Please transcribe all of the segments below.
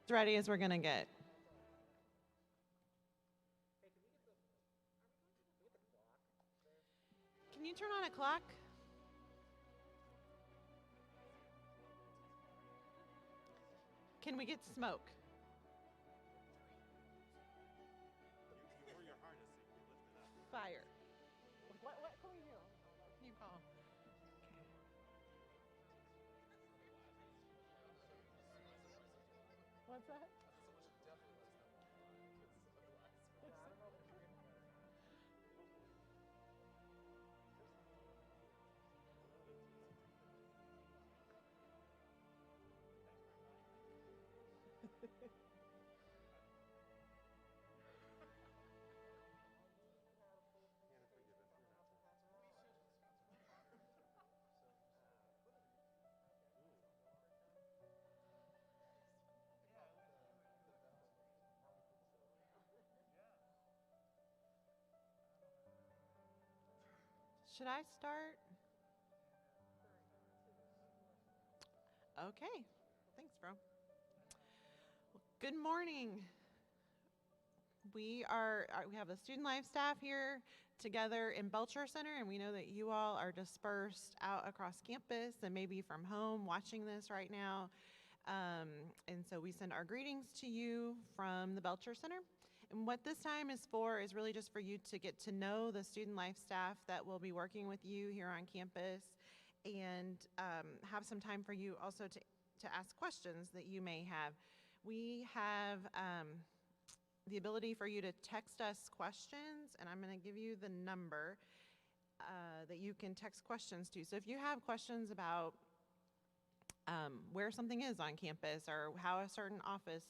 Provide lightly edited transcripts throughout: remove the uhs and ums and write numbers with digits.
As ready as we're going to get. Can you turn on a clock? Can we get smoke? Fire. What can we do? You call. Okay. What's that? Should I start? Okay. Thanks, bro. Good morning. We have the student life staff here together in Belcher Center, and we know that you all are dispersed out across campus and maybe from home watching this right now. And so we send our greetings to you from the Belcher Center. And what this time is for is really just for you to get to know the student life staff that will be working with you here on campus, and have some time for you also to ask questions that you may have. We have the ability for you to text us questions, and I'm going to give you the number that you can text questions to. So if you have questions about where something is on campus, or how a certain office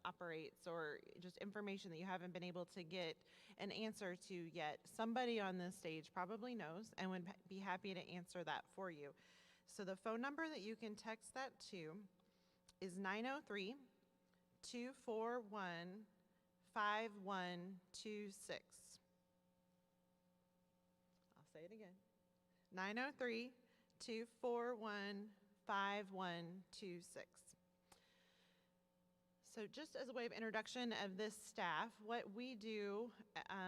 operates, or just information that you haven't been able to get an answer to yet, somebody on this stage probably knows and would be happy to answer that for you. So the phone number that you can text that to is 903-241-5126. I'll say it again. 903-241-5126. So just as a way of introduction of this staff, what we do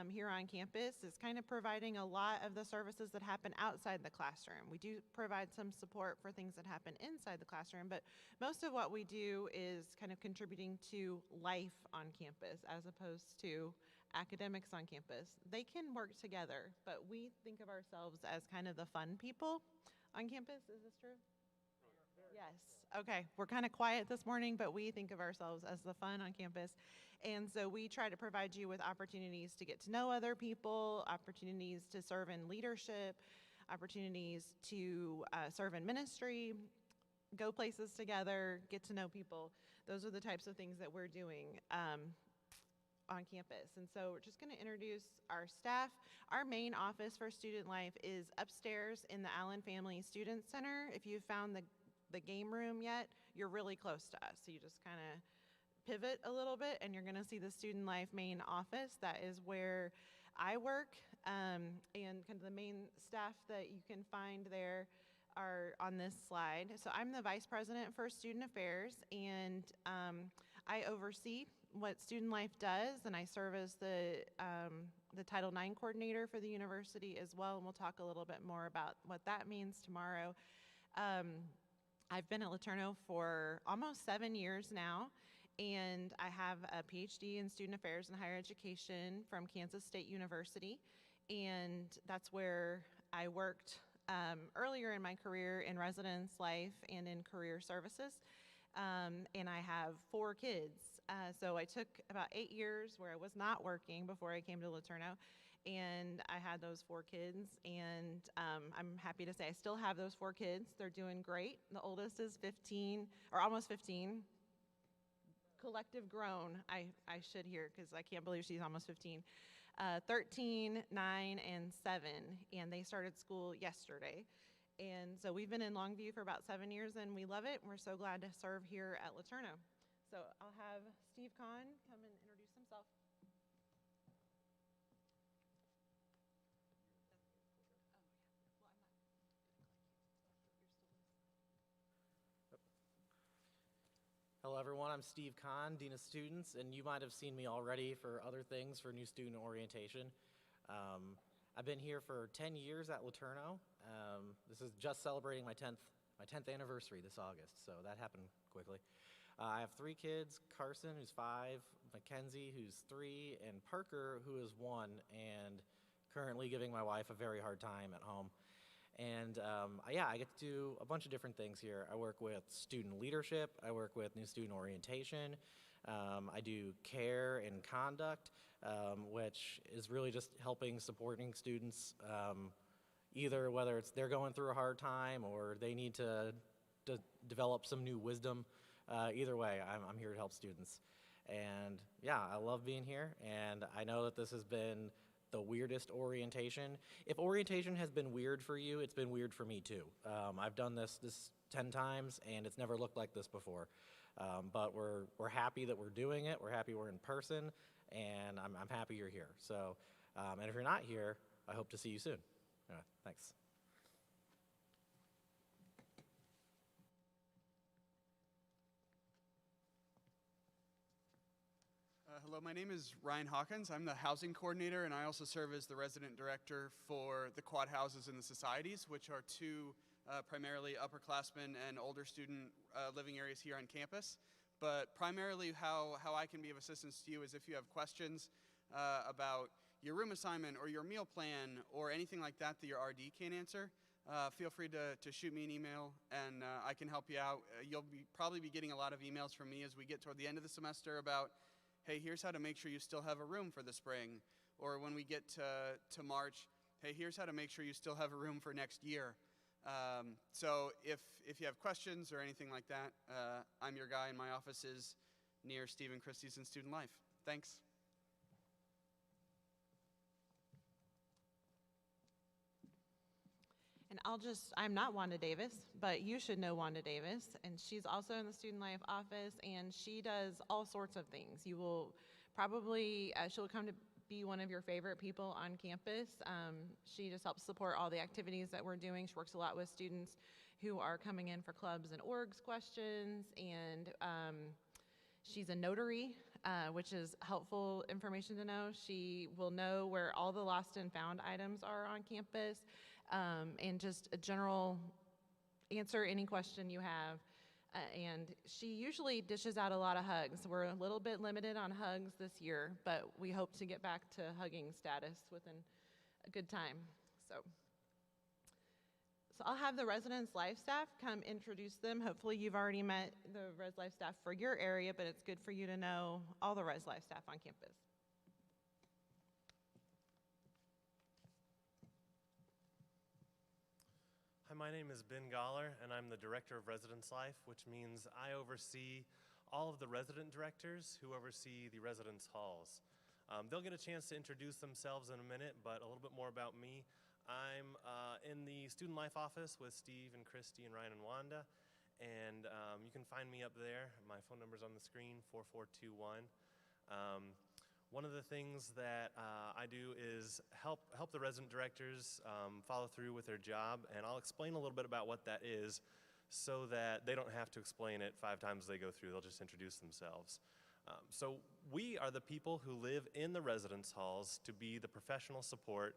here on campus is kind of providing a lot of the services that happen outside the classroom. We do provide some support for things that happen inside the classroom, but most of what we do is kind of contributing to life on campus as opposed to academics on campus. They can work together, but we think of ourselves as kind of the fun people on campus. Is this true? Yes. Okay. We're kind of quiet this morning, but we think of ourselves as the fun on campus. And so we try to provide you with opportunities to get to know other people, opportunities to serve in leadership, opportunities to serve in ministry, go places together, get to know people. Those are the types of things that we're doing on campus. And so we're just going to introduce our staff. Our main office for student life is upstairs in the Allen Family Student Center. If you've found the game room yet, you're really close to us. So you just kind of pivot a little bit and you're going to see the student life main office. That is where I work, and kind of the main staff that you can find there are on this slide. So I'm the Vice President for Student Affairs, and I oversee what student life does, and I serve as the Title IX coordinator for the university as well, and we'll talk a little bit more about what that means tomorrow. I've been at LeTourneau for almost 7 years now, and I have a PhD in Student Affairs and Higher Education from Kansas State University, and that's where I worked earlier in my career in residence life and in career services, and I have 4 kids. So I took about 8 years where I was not working before I came to LeTourneau, and I had those 4 kids, and I'm happy to say I still have those 4 kids. They're doing great. The oldest is 15, or almost 15. Collective grown, I should hear, because I can't believe she's almost 15. 13, 9, and 7, and they started school yesterday. And so we've been in Longview for about 7 years, and we love it. We're so glad to serve here at LeTourneau. So I'll have Steve Kahn come and introduce himself. Hello everyone, I'm Steve Kahn, Dean of Students, and you might have seen me already for other things for new student orientation. I've been here for 10 years at LeTourneau. This is just celebrating my 10th anniversary this August, so that happened quickly. I have 3 kids, Carson, who's 5, Mackenzie, who's 3, and Parker, who is 1, and currently giving my wife a very hard time at home. And yeah, I get to do a bunch of different things here. I work with student leadership, I work with new student orientation, I do care and conduct, which is really just helping, supporting students, either whether it's they're going through a hard time or they need to develop some new wisdom. Either way, I'm here to help students. And yeah, I love being here, and I know that this has been the weirdest orientation. If orientation has been weird for you, it's been weird for me too. I've done this 10 times and it's never looked like this before. But we're happy that we're doing it, we're happy we're in person, and I'm happy you're here. So, and if you're not here, I hope to see you soon. Thanks. Hello, my name is Ryan Hawkins. I'm the housing coordinator, and I also serve as the resident director for the quad houses and the societies, which are 2 primarily upperclassmen and older student living areas here on campus. But primarily how I can be of assistance to you is if you have questions about your room assignment or your meal plan or anything like that that your RD can't answer, feel free to shoot me an email and I can help you out. You'll probably be getting a lot of emails from me as we get toward the end of the semester about, hey, here's how to make sure you still have a room for the spring. Or when we get to March, hey, here's how to make sure you still have a room for next year. So if you have questions or anything like that, I'm your guy, and my office is near Stephen Christie's in Student Life. Thanks. And I'm not Wanda Davis, but you should know Wanda Davis, and she's also in the Student Life office, and she does all sorts of things. You will probably, she'll come to be one of your favorite people on campus. She just helps support all the activities that we're doing. She works a lot with students who are coming in for clubs and orgs questions, and she's a notary, which is helpful information to know. She will know where all the lost and found items are on campus, and just a general answer any question you have. And she usually dishes out a lot of hugs. We're a little bit limited on hugs this year, but we hope to get back to hugging status within a good time. So I'll have the Residence Life staff come introduce them. Hopefully you've already met the Res Life staff for your area, but it's good for you to know all the Res Life staff on campus. Hi, my name is Ben Galler, and I'm the Director of Residence Life, which means I oversee all of the resident directors who oversee the residence halls. They'll get a chance to introduce themselves in a minute, but a little bit more about me. I'm in the Student Life office with Steve and Christy and Ryan and Wanda, and you can find me up there. My phone number's on the screen, 4421. One of the things that I do is help the resident directors follow through with their job, and I'll explain a little bit about what that is so that they don't have to explain it 5 times as they go through. They'll just introduce themselves. So we are the people who live in the residence halls to be the professional support,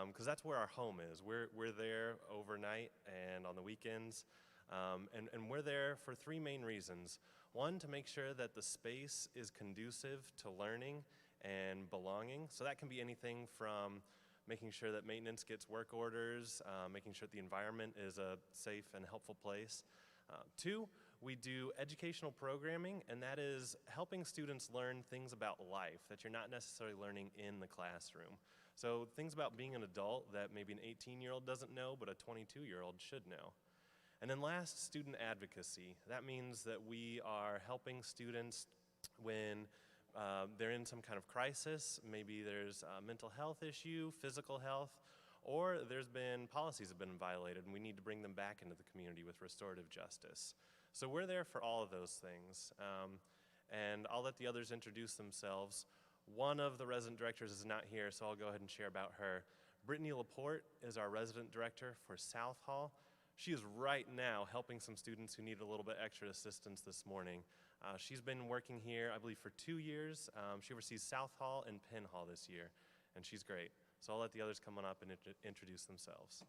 because that's where our home is. We're there overnight and on the weekends, and we're there for 3 main reasons. 1, to make sure that the space is conducive to learning and belonging. So that can be anything from making sure that maintenance gets work orders, making sure that the environment is a safe and helpful place. 2, we do educational programming, and that is helping students learn things about life that you're not necessarily learning in the classroom. So things about being an adult that maybe an 18-year-old doesn't know, but a 22-year-old should know. And then last, student advocacy. That means that we are helping students when they're in some kind of crisis. Maybe there's a mental health issue, physical health, or there's been policies have been violated and we need to bring them back into the community with restorative justice. So we're there for all of those things. And I'll let the others introduce themselves. One of the resident directors is not here, so I'll go ahead and share about her. Brittany Laporte is our resident director for South Hall. She is right now helping some students who need a little bit extra assistance this morning. She's been working here, I believe, for 2 years. She oversees South Hall and Penn Hall this year, and she's great. So I'll let the others come on up and introduce themselves.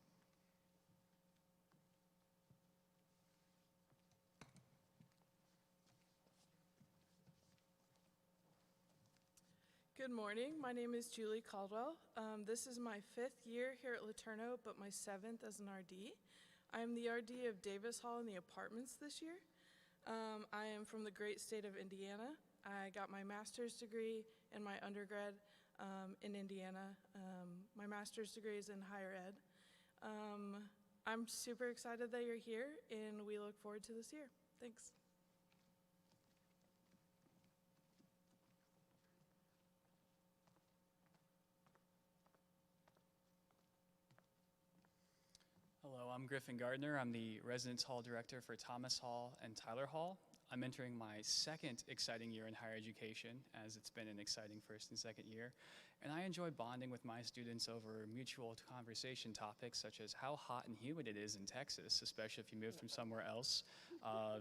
Good morning. My name is Julie Caldwell. This is my 5th year here at LeTourneau, but my 7th as an RD. I am the RD of Davis Hall in the apartments this year. I am from the great state of Indiana. I got my master's degree and my undergrad in Indiana. My master's degree is in higher ed. I'm super excited that you're here, and we look forward to this year. Thanks. Hello, I'm Griffin Gardner. I'm the Residence Hall Director for Thomas Hall and Tyler Hall. I'm entering my 2nd exciting year in higher education, as it's been an exciting 1st and 2nd year. And I enjoy bonding with my students over mutual conversation topics such as how hot and humid it is in Texas, especially if you moved from somewhere else,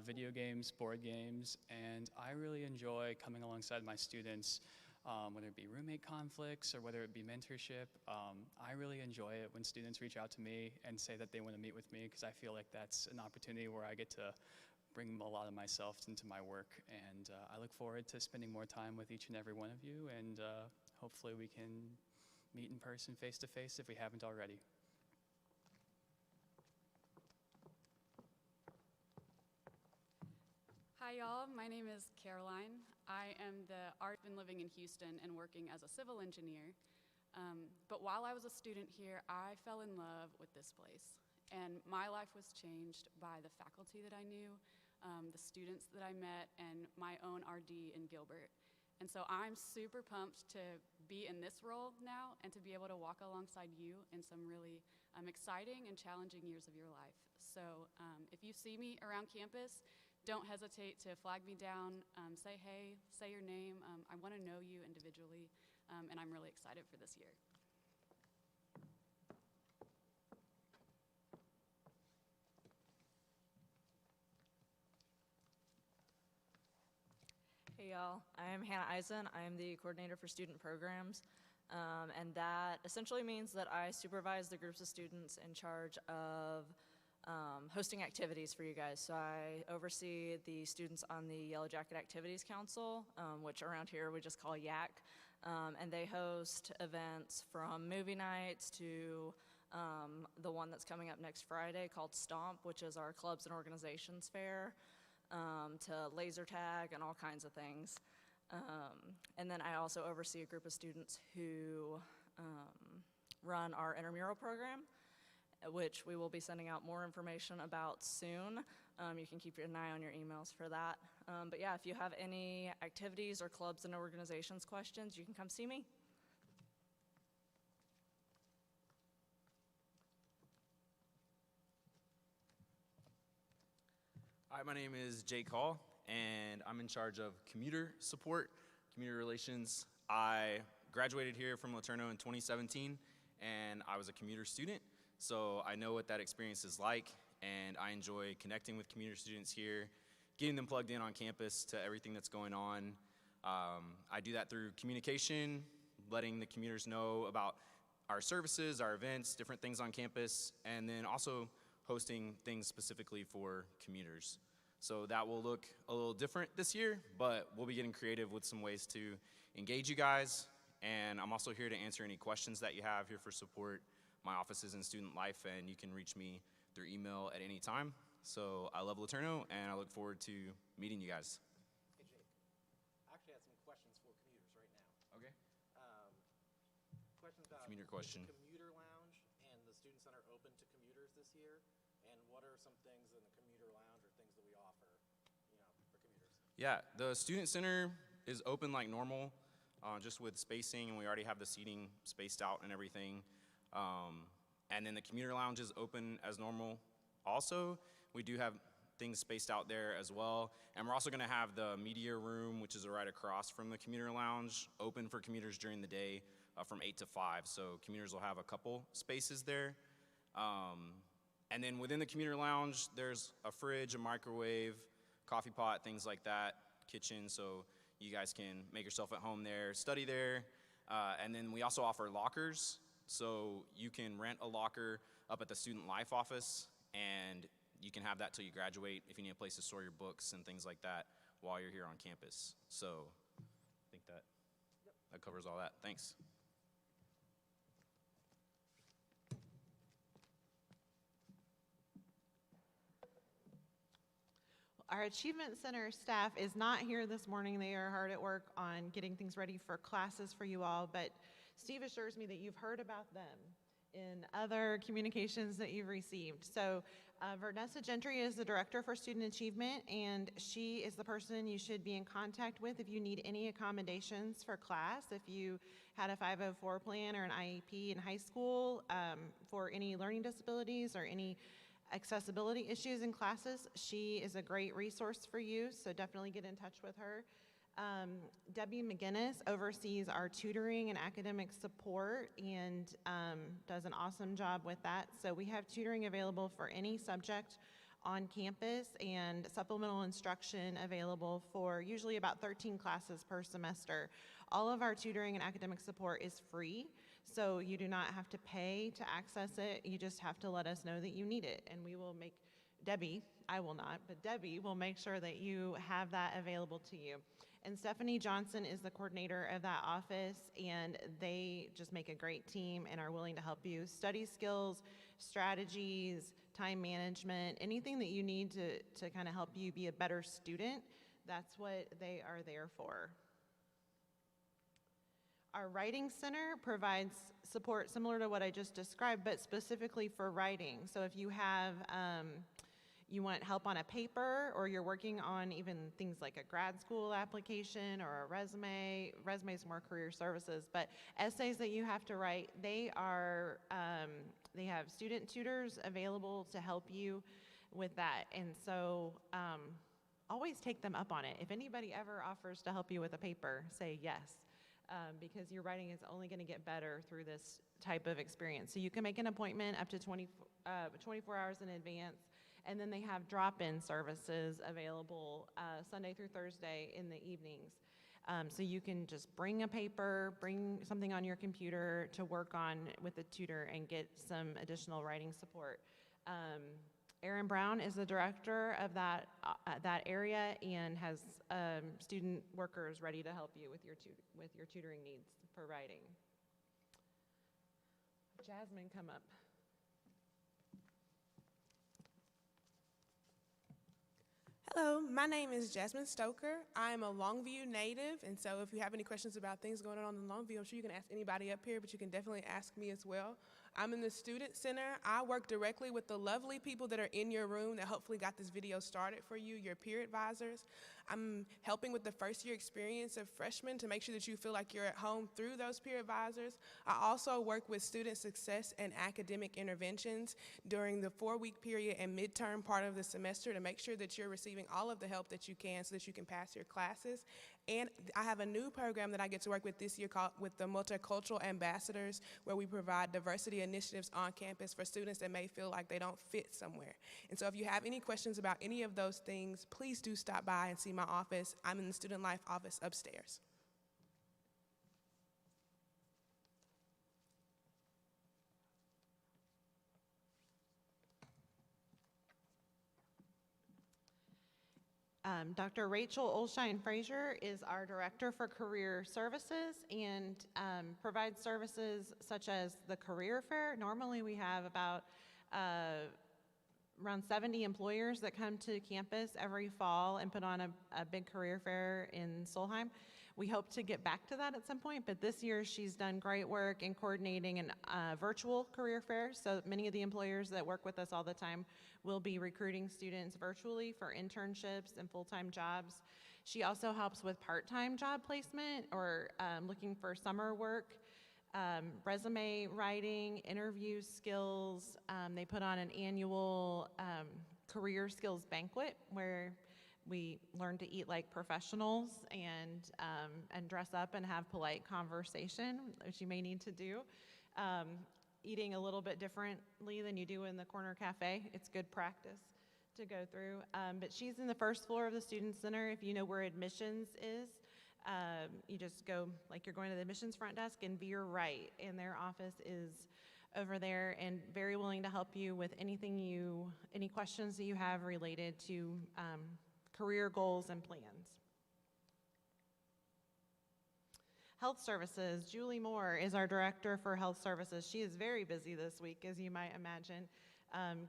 video games, board games, and I really enjoy coming alongside my students, whether it be roommate conflicts or whether it be mentorship. I really enjoy it when students reach out to me and say that they want to meet with me, because I feel like that's an opportunity where I get to bring a lot of myself into my work. And I look forward to spending more time with each and every one of you, and hopefully we can meet in person face to face if we haven't already. Hi y'all, my name is Caroline. I am I've been living in Houston and working as a civil engineer. But while I was a student here, I fell in love with this place. And my life was changed by the faculty that I knew, the students that I met, and my own RD in Gilbert. And so I'm super pumped to be in this role now and to be able to walk alongside you in some really exciting and challenging years of your life. So if you see me around campus, don't hesitate to flag me down, say hey, say your name. I want to know you individually, and I'm really excited for this year. Hey y'all, I am Hannah Eisen. I am the coordinator for student programs, and that essentially means that I supervise the groups of students in charge of hosting activities for you guys. So I oversee the students on the Yellow Jacket Activities Council, which around here we just call YAC, and they host events from movie nights to the one that's coming up next Friday called Stomp, which is our clubs and organizations fair, to laser tag and all kinds of things. And then I also oversee a group of students who run our intramural program, which we will be sending out more information about soon. You can keep an eye on your emails for that. But yeah, if you have any activities or clubs and organizations questions, you can come see me. Hi, my name is Jake Hall, and I'm in charge of Commuter Support, Commuter Relations. I graduated here from LeTourneau in 2017, and I was a commuter student, so I know what that experience is like, and I enjoy connecting with commuter students here, getting them plugged in on campus to everything that's going on. I do that through communication, letting the commuters know about our services, our events, different things on campus, and then also hosting things specifically for commuters. So that will look a little different this year, but we'll be getting creative with some ways to engage you guys. And I'm also here to answer any questions that you have here for support. My office is in Student Life, and you can reach me through email at any time. So I love LeTourneau, and I look forward to meeting you guys. Hey, Jake. I actually had some questions for commuters right now. Okay. Questions about Commuter question. the Commuter Lounge and the Student Center open to commuters this year, and what are some things in the Commuter Lounge or things that we offer, for commuters? Yeah, the Student Center is open like normal, just with spacing, and we already have the seating spaced out and everything. And then the Commuter Lounge is open as normal also. We do have things spaced out there as well. And we're also gonna have the media room, which is right across from the Commuter Lounge, open for commuters during the day from 8 to 5. So commuters will have a couple spaces there. And then within the Commuter Lounge, there's a fridge, a microwave, coffee pot, things like that. kitchen, so you guys can make yourself at home there, study there. And then we also offer lockers, so you can rent a locker up at the Student Life office, and you can have that till you graduate if you need a place to store your books and things like that while you're here on campus. So I think that covers all that. Thanks. Our Achievement Center staff is not here this morning. They are hard at work on getting things ready for classes for you all, but Steve assures me that you've heard about them in other communications that you've received. So Vanessa Gentry is the Director for Student Achievement, and she is the person you should be in contact with if you need any accommodations for class. If you had a 504 plan or an IEP in high school for any learning disabilities or any accessibility issues in classes, she is a great resource for you, so definitely get in touch with her. Debbie McGinnis oversees our tutoring and academic support and does an awesome job with that. So we have tutoring available for any subject on campus and supplemental instruction available for usually about 13 classes per semester. All of our tutoring and academic support is free, so you do not have to pay to access it. You just have to let us know that you need it, and we will make, Debbie, I will not, but Debbie will make sure that you have that available to you. And Stephanie Johnson is the coordinator of that office, and they just make a great team and are willing to help you. Study skills, strategies, time management, anything that you need to kind of help you be a better student, that's what they are there for. Our Writing Center provides support similar to what I just described, but specifically for writing. So if you have, you want help on a paper, or you're working on even things like a grad school application or a resume, resumes more career services, but essays that you have to write, they are, they have student tutors available to help you with that. And so always take them up on it. If anybody ever offers to help you with a paper, say yes. Because your writing is only going to get better through this type of experience. So you can make an appointment up to 24 hours in advance, and then they have drop-in services available Sunday through Thursday in the evenings. So you can just bring a paper, bring something on your computer to work on with a tutor and get some additional writing support. Erin Brown is the director of that area and has student workers ready to help you with your tutoring needs for writing. Jasmine, come up. Hello, my name is Jasmine Stoker. I'm a Longview native, and so if you have any questions about things going on in Longview, I'm sure you can ask anybody up here, but you can definitely ask me as well. I'm in the Student Center. I work directly with the lovely people that are in your room that hopefully got this video started for you, your peer advisors. I'm helping with the first year experience of freshmen to make sure that you feel like you're at home through those peer advisors. I also work with student success and academic interventions during the 4-week period and midterm part of the semester to make sure that you're receiving all of the help that you can so that you can pass your classes. And I have a new program that I get to work with this year called with the Multicultural Ambassadors, where we provide diversity initiatives on campus for students that may feel like they don't fit somewhere. And so if you have any questions about any of those things, please do stop by and see my office. I'm in the Student Life office upstairs. Dr. Rachel Olshine-Frazier is our Director for Career Services and provides services such as the Career Fair. Normally we have about around 70 employers that come to campus every fall and put on a big career fair in Solheim. We hope to get back to that at some point, but this year she's done great work in coordinating a virtual career fair. So many of the employers that work with us all the time will be recruiting students virtually for internships and full-time jobs. She also helps with part-time job placement or looking for summer work, resume writing, interview skills. They put on an annual career skills banquet where we learn to eat like professionals and dress up and have polite conversation, which you may need to do. Eating a little bit differently than you do in the corner cafe. It's good practice to go through. But she's in the first floor of the Student Center. If you know where admissions is, you just go like you're going to the admissions front desk and veer right, and their office is over there and very willing to help you with any questions that you have related to career goals and plans. Health Services, Julie Moore is our Director for Health Services. She is very busy this week, as you might imagine,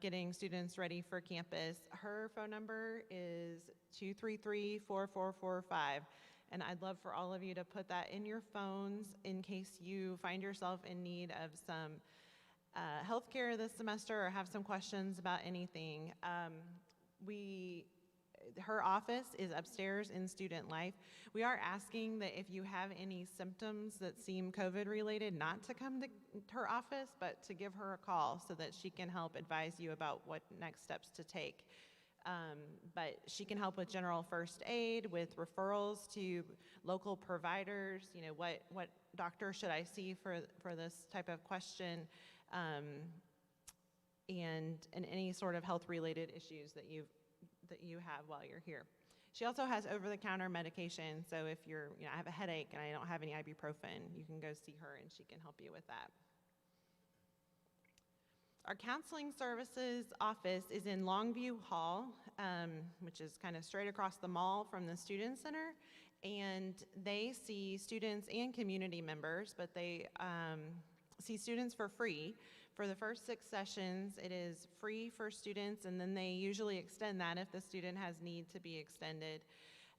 getting students ready for campus. Her phone number is 233-4445, and I'd love for all of you to put that in your phones in case you find yourself in need of some healthcare this semester or have some questions about anything. Her office is upstairs in Student Life. We are asking that if you have any symptoms that seem COVID related, not to come to her office, but to give her a call so that she can help advise you about what next steps to take. But she can help with general first aid, with referrals to local providers, you know, what doctor should I see for this type of question, and any sort of health related issues that you have while you're here. She also has over-the-counter medication, so if I have a headache and I don't have any ibuprofen, you can go see her and she can help you with that. Our counseling services office is in Longview Hall, which is kind of straight across the mall from the Student Center, and they see students and community members, but they see students for free. For the first 6 sessions, it is free for students, and then they usually extend that if the student has need to be extended.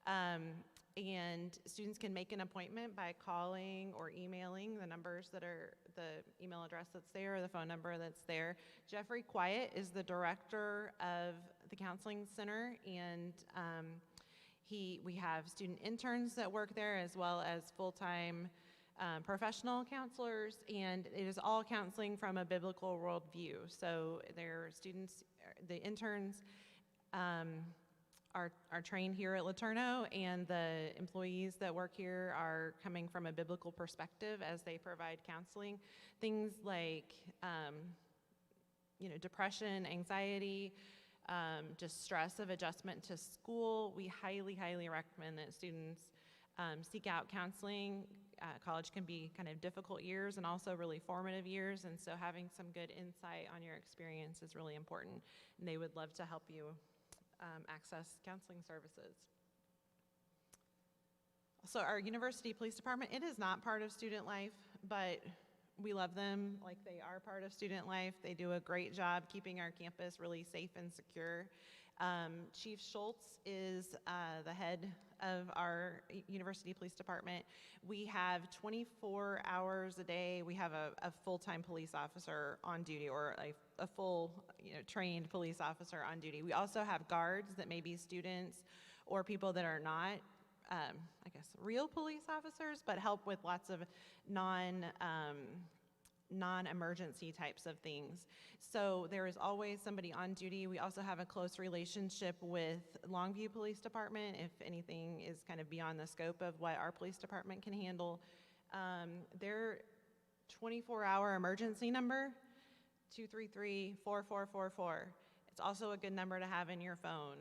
And students can make an appointment by calling or emailing the numbers that are the email address that's there or the phone number that's there. Jeffrey Quiet is the director of the counseling center, and we have student interns that work there as well as full-time professional counselors, and it is all counseling from a biblical worldview. So their students, the interns are trained here at LeTourneau, and the employees that work here are coming from a biblical perspective as they provide counseling. Things like depression, anxiety, just stress of adjustment to school. We highly, highly recommend that students seek out counseling. College can be kind of difficult years and also really formative years, and so having some good insight on your experience is really important, and they would love to help you access counseling services. So our University Police Department, it is not part of Student Life, but we love them like they are part of Student Life. They do a great job keeping our campus really safe and secure. Chief Schultz is the head of our University Police Department. We have 24 hours a day. We have a full-time police officer on duty, or a full trained police officer on duty. We also have guards that may be students or people that are not, real police officers, but help with lots of non-emergency types of things. So there is always somebody on duty. We also have a close relationship with Longview Police Department if anything is kind of beyond the scope of what our police department can handle. Their 24-hour emergency number, 233-4444. It's also a good number to have in your phone.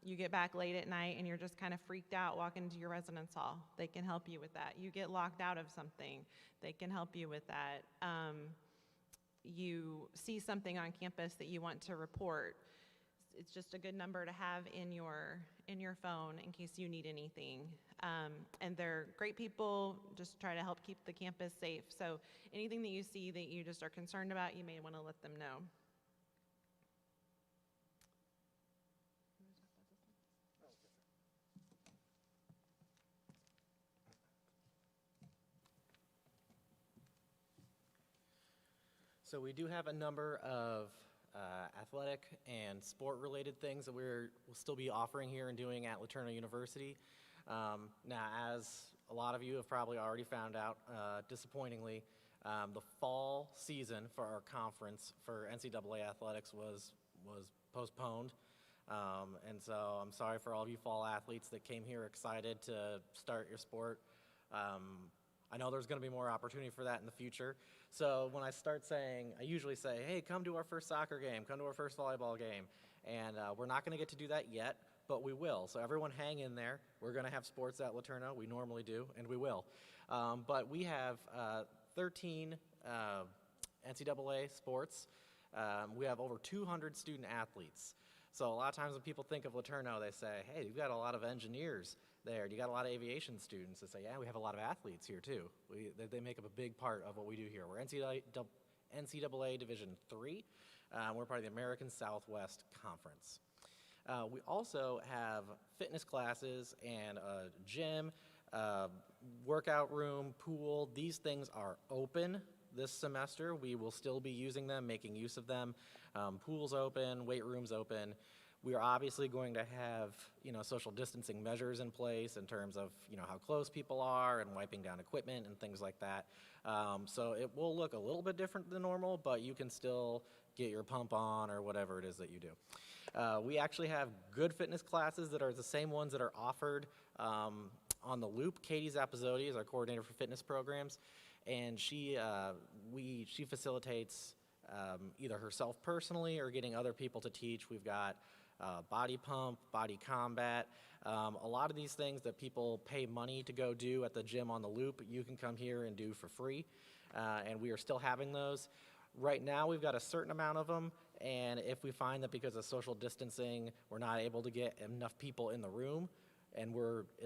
You get back late at night and you're just kind of freaked out walking to your residence hall. They can help you with that. You get locked out of something. They can help you with that. You see something on campus that you want to report. It's just a good number to have in your phone in case you need anything. And they're great people, just try to help keep the campus safe. So anything that you see that you just are concerned about, you may want to let them know. So we do have a number of athletic and sport-related things that we'll still be offering here and doing at LeTourneau University. Now, as a lot of you have probably already found out, disappointingly, the fall season for our conference for NCAA athletics was postponed. And so I'm sorry for all of you fall athletes that came here excited to start your sport. I know there's going to be more opportunity for that in the future. So when I start saying, I usually say, hey, come to our first soccer game, come to our first volleyball game. And we're not going to get to do that yet, but we will. So everyone hang in there. We're going to have sports at LeTourneau. We normally do, and we will. But we have 13 NCAA sports. We have over 200 student athletes. So a lot of times when people think of LeTourneau, they say, hey, you've got a lot of engineers there. You got a lot of aviation students. They say, yeah, we have a lot of athletes here too. They make up a big part of what we do here. We're NCAA Division III. We're part of the American Southwest Conference. We also have fitness classes and a gym, workout room, pool. These things are open this semester. We will still be using them, making use of them. Pool's open, weight room's open. We are obviously going to have, social distancing measures in place in terms of, how close people are and wiping down equipment and things like that. So it will look a little bit different than normal, but you can still get your pump on or whatever it is that you do. We actually have good fitness classes that are the same ones that are offered on the Loop. Katie Zappizzotti is our coordinator for fitness programs, and she facilitates either herself personally or getting other people to teach. We've got body pump, body combat, a lot of these things that people pay money to go do at the gym on the Loop, you can come here and do for free, and we are still having those. Right now we've got a certain amount of them, and if we find that because of social distancing we're not able to get enough people in the room and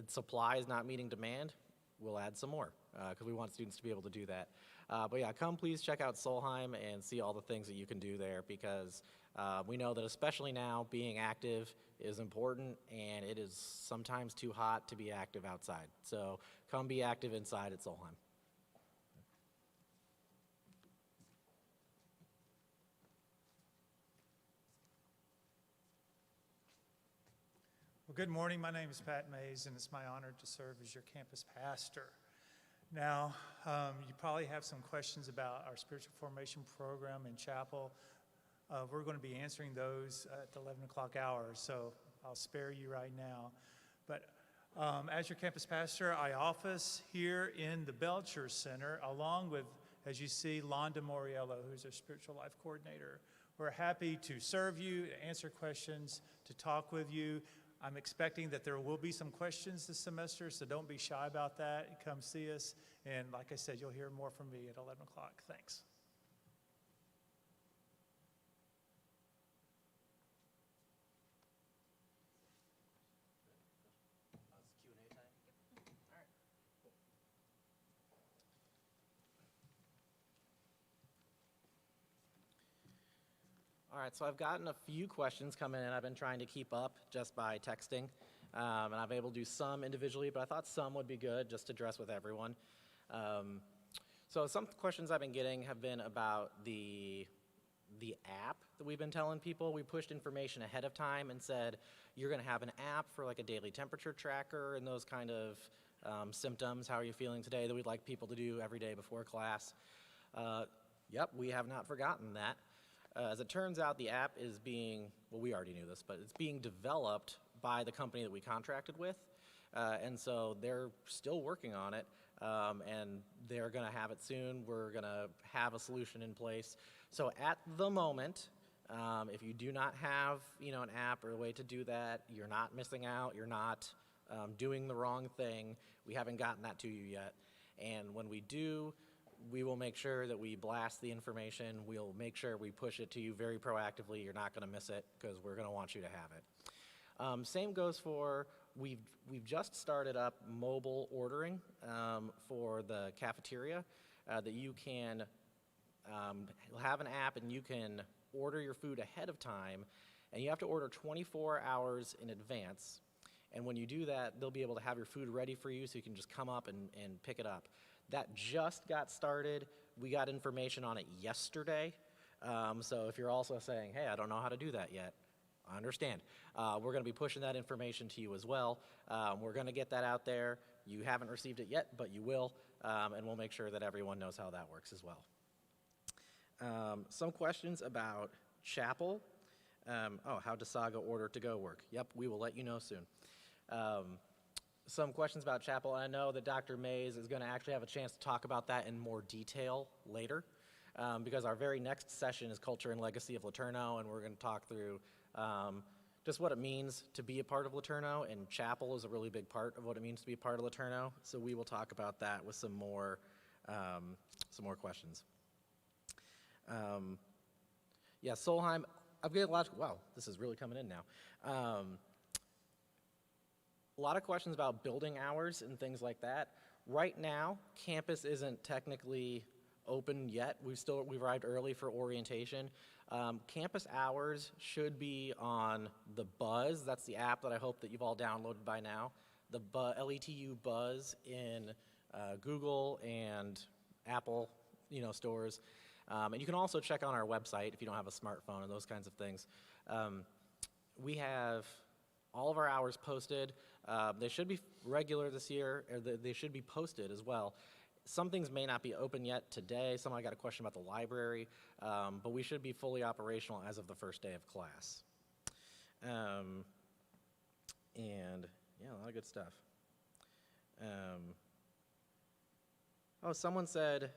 supply is not meeting demand, we'll add some more because we want students to be able to do that. But yeah, come please check out Solheim and see all the things that you can do there, because we know that especially now being active is important, and it is sometimes too hot to be active outside. So come be active inside at Solheim. Well, good morning. My name is Pat Mays, and it's my honor to serve as your campus pastor. Now, you probably have some questions about our spiritual formation program in chapel. We're going to be answering those at the 11 o'clock hour, so I'll spare you right now. But as your campus pastor, I office here in the Belcher Center, along with, as you see, Londa Moriello, who's our spiritual life coordinator. We're happy to serve you, to answer questions, to talk with you. I'm expecting that there will be some questions this semester, so don't be shy about that. Come see us, and like I said, you'll hear more from me at 11 o'clock. Thanks. All right, so I've gotten a few questions coming in. I've been trying to keep up just by texting, and I've been able to do some individually, but I thought some would be good just to address with everyone. So some questions I've been getting have been about the app that we've been telling people. We pushed information ahead of time and said, you're gonna have an app for like a daily temperature tracker and those kind of symptoms, how are you feeling today, that we'd like people to do every day before class. Yep, we have not forgotten that. As it turns out, the app is being, well, we already knew this, but it's being developed by the company that we contracted with. And so they're still working on it, and they're gonna have it soon. We're gonna have a solution in place. So at the moment, if you do not have, an app or a way to do that, you're not missing out, you're not doing the wrong thing. We haven't gotten that to you yet. And when we do, we will make sure that we blast the information. We'll make sure we push it to you very proactively. You're not gonna miss it because we're gonna want you to have it. Same goes for, we've just started up mobile ordering for the cafeteria that you can have an app and you can order your food ahead of time, and you have to order 24 hours in advance. And when you do that, they'll be able to have your food ready for you so you can just come up and pick it up. That just got started. We got information on it yesterday. So if you're also saying, hey, I don't know how to do that yet, I understand. We're gonna be pushing that information to you as well. We're gonna get that out there. You haven't received it yet, but you will, and we'll make sure that everyone knows how that works as well. Some questions about chapel. How does Saga order to go work? Yep, we will let you know soon. Some questions about chapel. I know that Dr. Mays is going to actually have a chance to talk about that in more detail later, because our very next session is Culture and Legacy of LeTourneau, and we're going to talk through just what it means to be a part of LeTourneau, and chapel is a really big part of what it means to be a part of LeTourneau. So we will talk about that with some more questions. Yeah, Solheim, I've got a lot, wow, this is really coming in now. A lot of questions about building hours and things like that. Right now, campus isn't technically open yet. We've arrived early for orientation. Campus hours should be on the Buzz. That's the app that I hope that you've all downloaded by now. The LETU Buzz in Google and Apple, stores. And you can also check on our website if you don't have a smartphone and those kinds of things. We have all of our hours posted. They should be regular this year, or they should be posted as well. Some things may not be open yet today. Somebody got a question about the library, but we should be fully operational as of the first day of class. And yeah, a lot of good stuff. Oh, someone said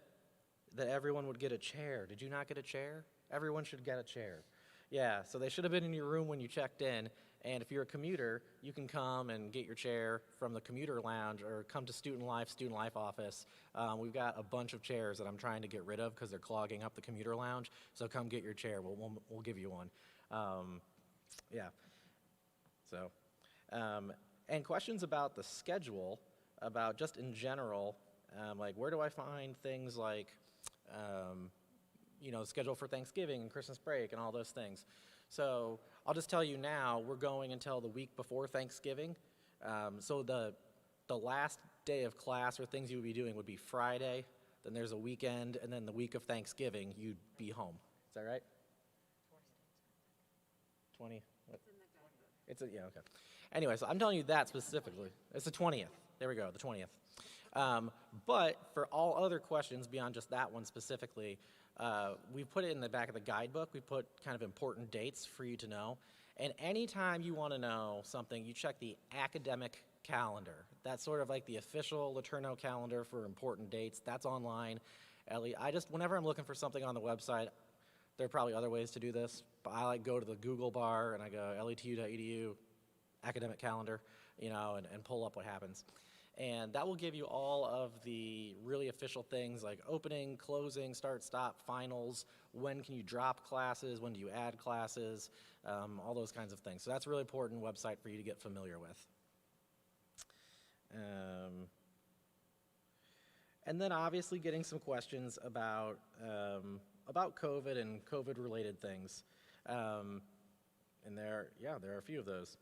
that everyone would get a chair. Did you not get a chair? Everyone should get a chair. Yeah, so they should have been in your room when you checked in. And if you're a commuter, you can come and get your chair from the commuter lounge or come to Student Life office. We've got a bunch of chairs that I'm trying to get rid of because they're clogging up the commuter lounge. So come get your chair. We'll give you one. Yeah. So, and questions about the schedule, about just in general, like where do I find things like, schedule for Thanksgiving and Christmas break and all those things. So I'll just tell you now, we're going until the week before Thanksgiving. So the last day of class or things you would be doing would be Friday, then there's a weekend, and then the week of Thanksgiving, you'd be home. Is that right? 20? Yeah, okay. Anyway, so I'm telling you that specifically. It's the 20th. There we go, the 20th. But for all other questions beyond just that one specifically, we've put it in the back of the guidebook. We put kind of important dates for you to know. And anytime you want to know something, you check the academic calendar. That's sort of like the official LeTourneau calendar for important dates. That's online. Whenever I'm looking for something on the website, there are probably other ways to do this, but I go to the Google bar and I go letu.edu, academic calendar, and pull up what happens. And that will give you all of the really official things like opening, closing, start, stop, finals, when can you drop classes, when do you add classes, all those kinds of things. So that's a really important website for you to get familiar with. And then obviously getting some questions about COVID and COVID-related things. And there are a few of those.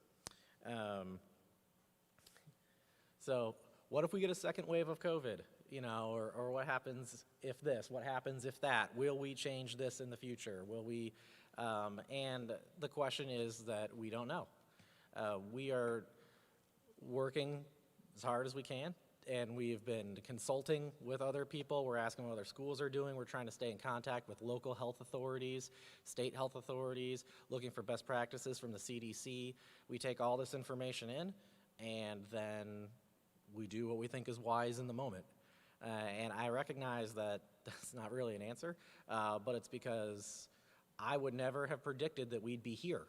So what if we get a second wave of COVID, or what happens if this, what happens if that? Will we change this in the future? Will we, and the question is that we don't know. We are working as hard as we can, and we've been consulting with other people. We're asking what other schools are doing. We're trying to stay in contact with local health authorities, state health authorities, looking for best practices from the CDC. We take all this information in, and then we do what we think is wise in the moment. And I recognize that that's not really an answer, but it's because I would never have predicted that we'd be here,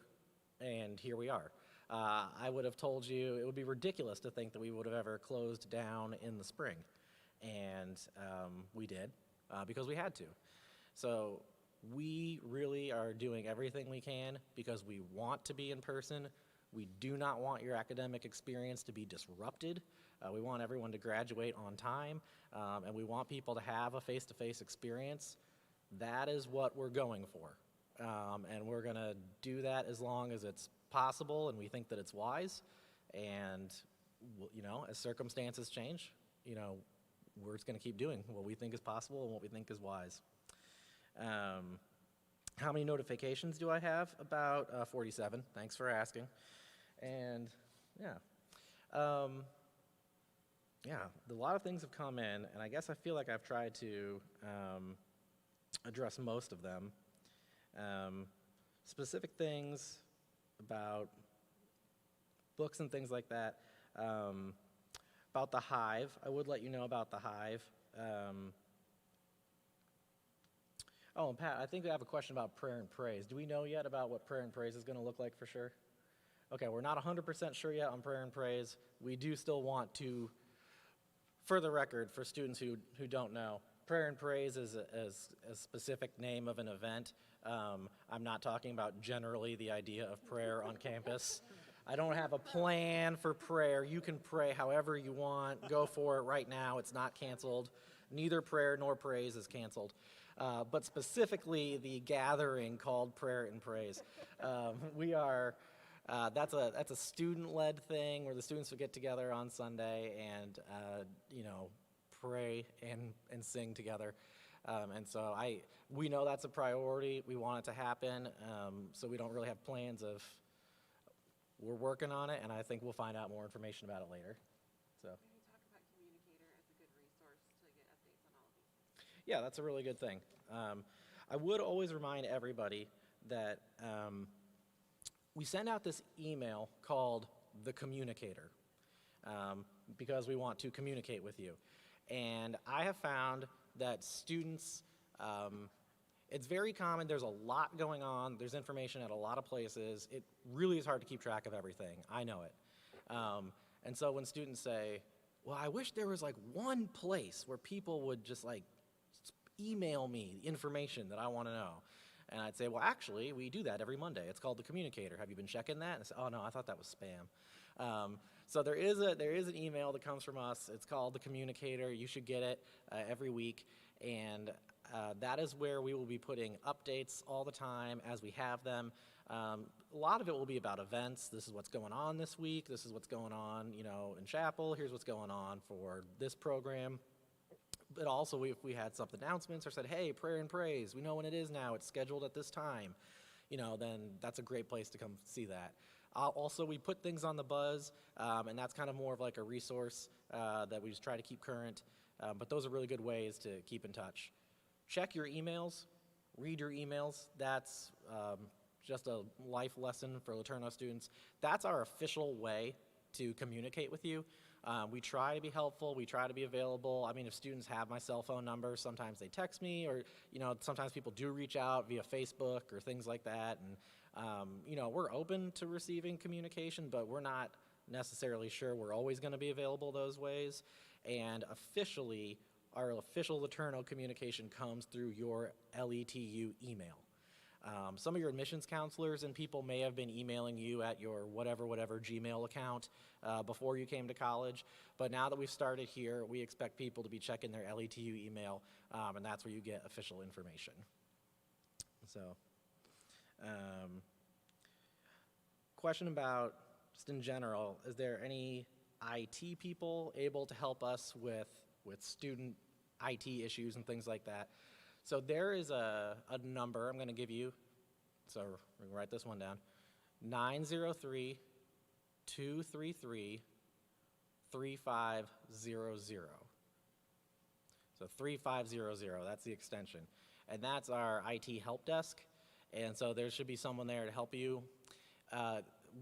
and here we are. I would have told you it would be ridiculous to think that we would have ever closed down in the spring, and we did because we had to. So we really are doing everything we can because we want to be in person. We do not want your academic experience to be disrupted. We want everyone to graduate on time, and we want people to have a face-to-face experience. That is what we're going for, and we're going to do that as long as it's possible and we think that it's wise. And, as circumstances change, we're just going to keep doing what we think is possible and what we think is wise. How many notifications do I have? About 47. Thanks for asking. And, a lot of things have come in, and I guess I feel like I've tried to address most of them. Specific things about books and things like that. About the Hive, I would let you know about the Hive. Oh, and Pat, I think I have a question about prayer and praise. Do we know yet about what prayer and praise is going to look like for sure? Okay, we're not 100% sure yet on prayer and praise. We do still want to, for the record, for students who don't know, prayer and praise is a specific name of an event. I'm not talking about generally the idea of prayer on campus. I don't have a plan for prayer. You can pray however you want. Go for it right now. It's not canceled. Neither prayer nor praise is canceled. But specifically the gathering called prayer and praise. That's a student-led thing where the students will get together on Sunday and pray and sing together. And so we know that's a priority. We want it to happen. So we don't really have plans of. We're working on it, and I think we'll find out more information about it later. So. Can you talk about Communicator as a good resource to get updates on all of these? Yeah, that's a really good thing. I would always remind everybody that we send out this email called the Communicator because we want to communicate with you. And I have found that students, it's very common, there's a lot going on, there's information at a lot of places. It really is hard to keep track of everything, I know it. And so when students say, well, I wish there was like one place where people would just like email me information that I want to know. And I'd say, well, actually, we do that every Monday. It's called the Communicator. Have you been checking that? And I say, oh no, I thought that was spam. So there is an email that comes from us. It's called the Communicator. You should get it every week. And that is where we will be putting updates all the time as we have them. A lot of it will be about events. This is what's going on this week. This is what's going on, in chapel. Here's what's going on for this program. But also, if we had some announcements or said, hey, prayer and praise, we know when it is now. It's scheduled at this time. Then that's a great place to come see that. Also, we put things on the buzz, and that's kind of more of like a resource that we just try to keep current. But those are really good ways to keep in touch. Check your emails, read your emails. That's just a life lesson for LeTourneau students. That's our official way to communicate with you. We try to be helpful. We try to be available. I mean, if students have my cell phone number, sometimes they text me, or sometimes people do reach out via Facebook or things like that. And we're open to receiving communication, but we're not necessarily sure we're always going to be available those ways. And officially, our official LeTourneau communication comes through your LETU email. Some of your admissions counselors and people may have been emailing you at your whatever Gmail account before you came to college, but now that we've started here, we expect people to be checking their LETU email, and that's where you get official information. So, question about, just in general, is there any IT people able to help us with student IT issues and things like that? So there is a number I'm going to give you, so we're going to write this one down, 903-233-3500. So 3500, that's the extension. And that's our IT help desk, and so there should be someone there to help you.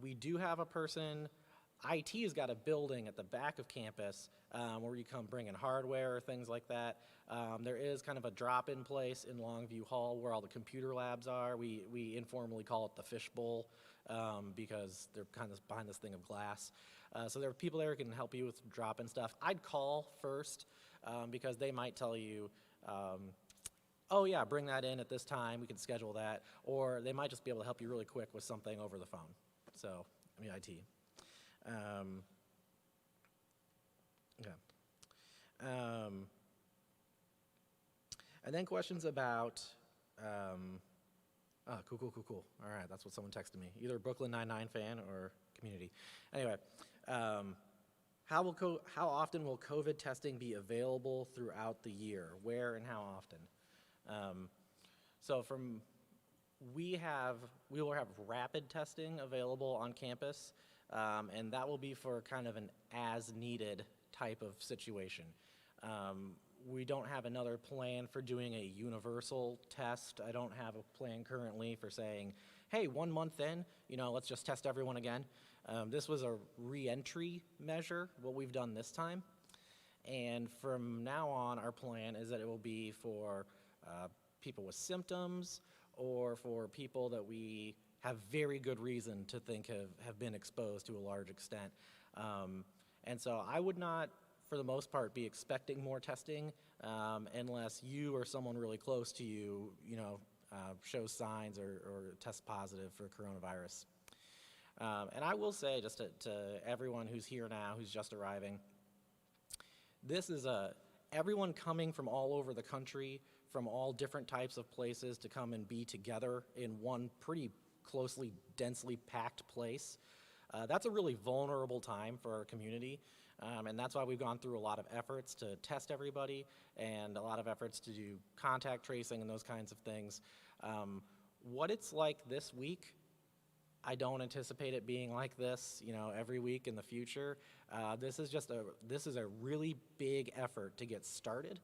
We do have a person. IT has got a building at the back of campus where you come bring in hardware or things like that. There is kind of a drop-in place in Longview Hall where all the computer labs are. We informally call it the fishbowl because they're kind of behind this thing of glass. So there are people there who can help you with drop-in stuff. I'd call first because they might tell you, oh yeah, bring that in at this time, we can schedule that. Or they might just be able to help you really quick with something over the phone. So, IT. Okay. And then questions about, cool. All right, that's what someone texted me. Either Brooklyn Nine-Nine fan or community. Anyway, how often will COVID testing be available throughout the year? Where and how often? We will have rapid testing available on campus. And that will be for kind of an as-needed type of situation. We don't have another plan for doing a universal test. I don't have a plan currently for saying, hey, 1 month in, let's just test everyone again. This was a reentry measure, what we've done this time. And from now on, our plan is that it will be for people with symptoms or for people that we have very good reason to think have been exposed to a large extent. And so I would not, for the most part, be expecting more testing unless you or someone really close to you, shows signs or tests positive for coronavirus. And I will say, just to everyone who's here now, who's just arriving, this is everyone coming from all over the country, from all different types of places to come and be together in one pretty closely, densely packed place. That's a really vulnerable time for our community, and that's why we've gone through a lot of efforts to test everybody and a lot of efforts to do contact tracing and those kinds of things. What it's like this week, I don't anticipate it being like this, every week in the future. This is a really big effort to get started,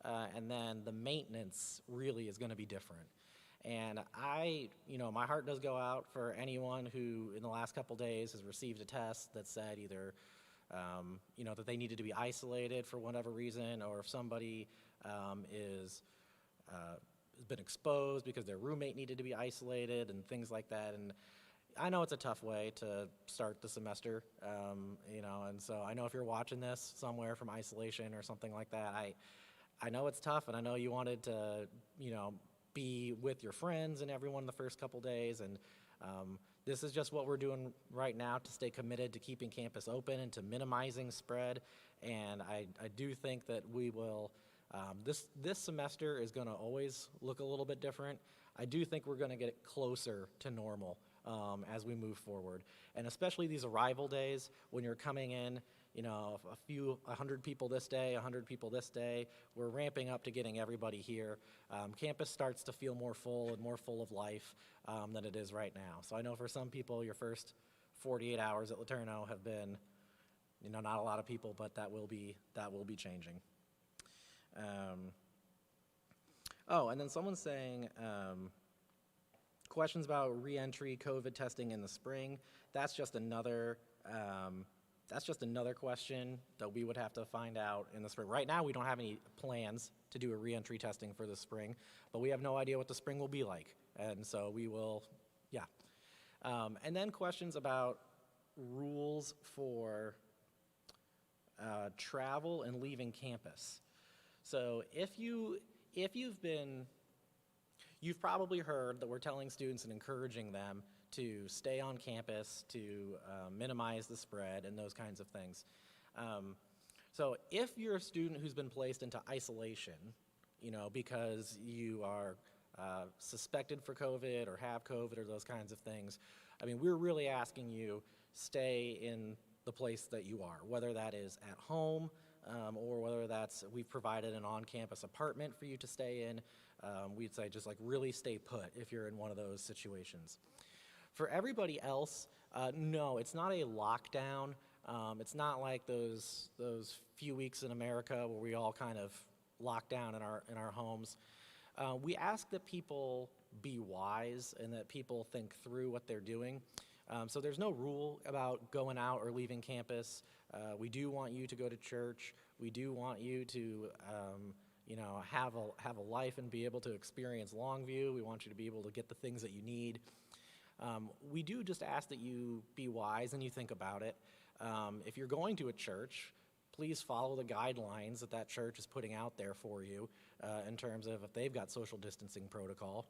and then the maintenance really is going to be different. And my heart does go out for anyone who in the last couple days has received a test that said either, that they needed to be isolated for whatever reason, or if somebody has been exposed because their roommate needed to be isolated and things like that. And I know it's a tough way to start the semester, and so I know if you're watching this somewhere from isolation or something like that, I know it's tough, and I know you wanted to, be with your friends and everyone the first couple days, and this is just what we're doing right now to stay committed to keeping campus open and to minimizing spread. And I do think that we will, this semester is going to always look a little bit different. I do think we're going to get closer to normal as we move forward, and especially these arrival days when you're coming in, 100 people this day, 100 people this day. We're ramping up to getting everybody here. Campus starts to feel more full and more full of life than it is right now. So I know for some people, your first 48 hours at LeTourneau have been, not a lot of people, but that will be changing. And then someone's saying, questions about reentry COVID testing in the spring. That's just another question that we would have to find out in the spring. Right now, we don't have any plans to do a reentry testing for the spring, but we have no idea what the spring will be like. And so we will, and then questions about rules for travel and leaving campus. So you've probably heard that we're telling students and encouraging them to stay on campus, to minimize the spread and those kinds of things. So if you're a student who's been placed into isolation, because you are suspected for COVID or have COVID or those kinds of things, we're really asking you stay in the place that you are, whether that is at home or whether we've provided an on-campus apartment for you to stay in. We'd say just really stay put if you're in one of those situations. For everybody else, no, it's not a lockdown. It's not like those few weeks in America where we all kind of lock down in our homes. We ask that people be wise and that people think through what they're doing. So there's no rule about going out or leaving campus. We do want you to go to church. We do want you to have a life and be able to experience Longview. We want you to be able to get the things that you need. We do just ask that you be wise and you think about it. If you're going to a church, please follow the guidelines that church is putting out there for you in terms of if they've got social distancing protocol.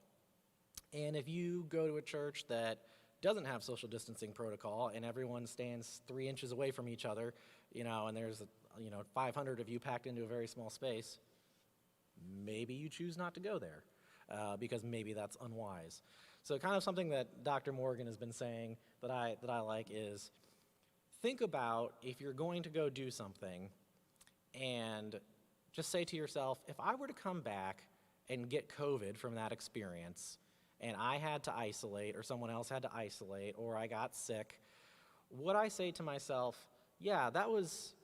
And if you go to a church that doesn't have social distancing protocol and everyone stands 3 inches away from each other, and there's 500 of you packed into a very small space, maybe you choose not to go there because maybe that's unwise. So kind of something that Dr. Morgan has been saying that I like is think about if you're going to go do something and just say to yourself, if I were to come back and get COVID from that experience and I had to isolate or someone else had to isolate or I got sick, would I say to myself, yeah, that was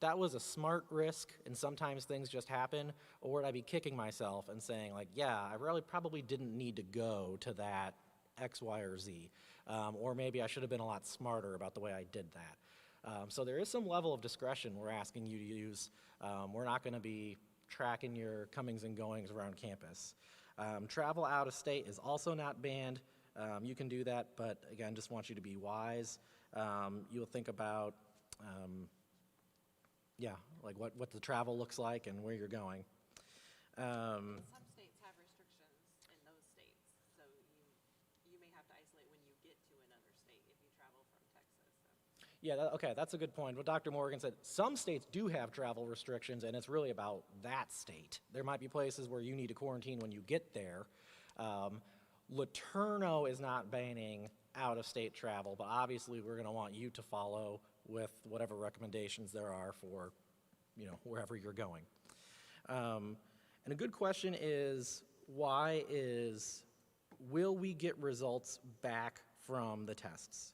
a smart risk and sometimes things just happen, or would I be kicking myself and saying yeah, I really probably didn't need to go to that X, Y, or Z, or maybe I should have been a lot smarter about the way I did that. So there is some level of discretion we're asking you to use. We're not going to be tracking your comings and goings around campus. Travel out of state is also not banned. You can do that, but again, just want you to be wise. You'll think about, like what the travel looks like and where you're going. Some states have restrictions in those states, so you may have to isolate when you get to another state if you travel from Texas. So. Yeah, okay, that's a good point. What Dr. Morgan said, some states do have travel restrictions, and it's really about that state. There might be places where you need to quarantine when you get there. LeTourneau is not banning out-of-state travel, but obviously we're going to want you to follow with whatever recommendations there are for, wherever you're going. And a good question is, will we get results back from the tests?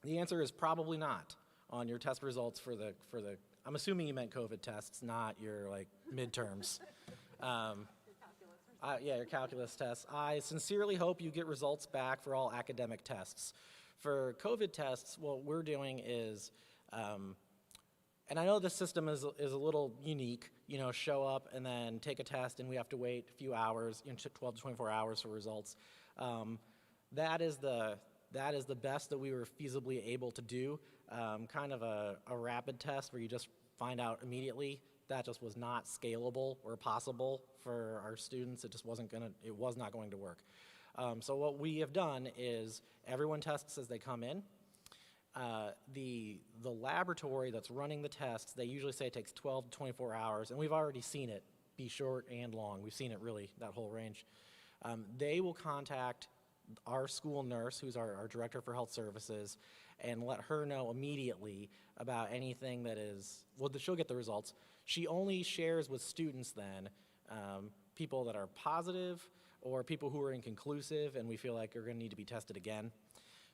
The answer is probably not on your test results for the I'm assuming you meant COVID tests, not your midterms. Your calculus tests. I sincerely hope you get results back for all academic tests. For COVID tests, what we're doing is, and I know this system is a little unique, show up and then take a test and we have to wait a few hours, 12 to 24 hours for results. That is the best that we were feasibly able to do. Kind of a rapid test where you just find out immediately. That just was not scalable or possible for our students. It was not going to work. So what we have done is everyone tests as they come in. The laboratory that's running the tests, they usually say it takes 12 to 24 hours, and we've already seen it be short and long. We've seen it really, that whole range. They will contact our school nurse, who's our director for health services, and let her know immediately about anything that is, she'll get the results. She only shares with students then people that are positive or people who are inconclusive and we feel like are going to need to be tested again.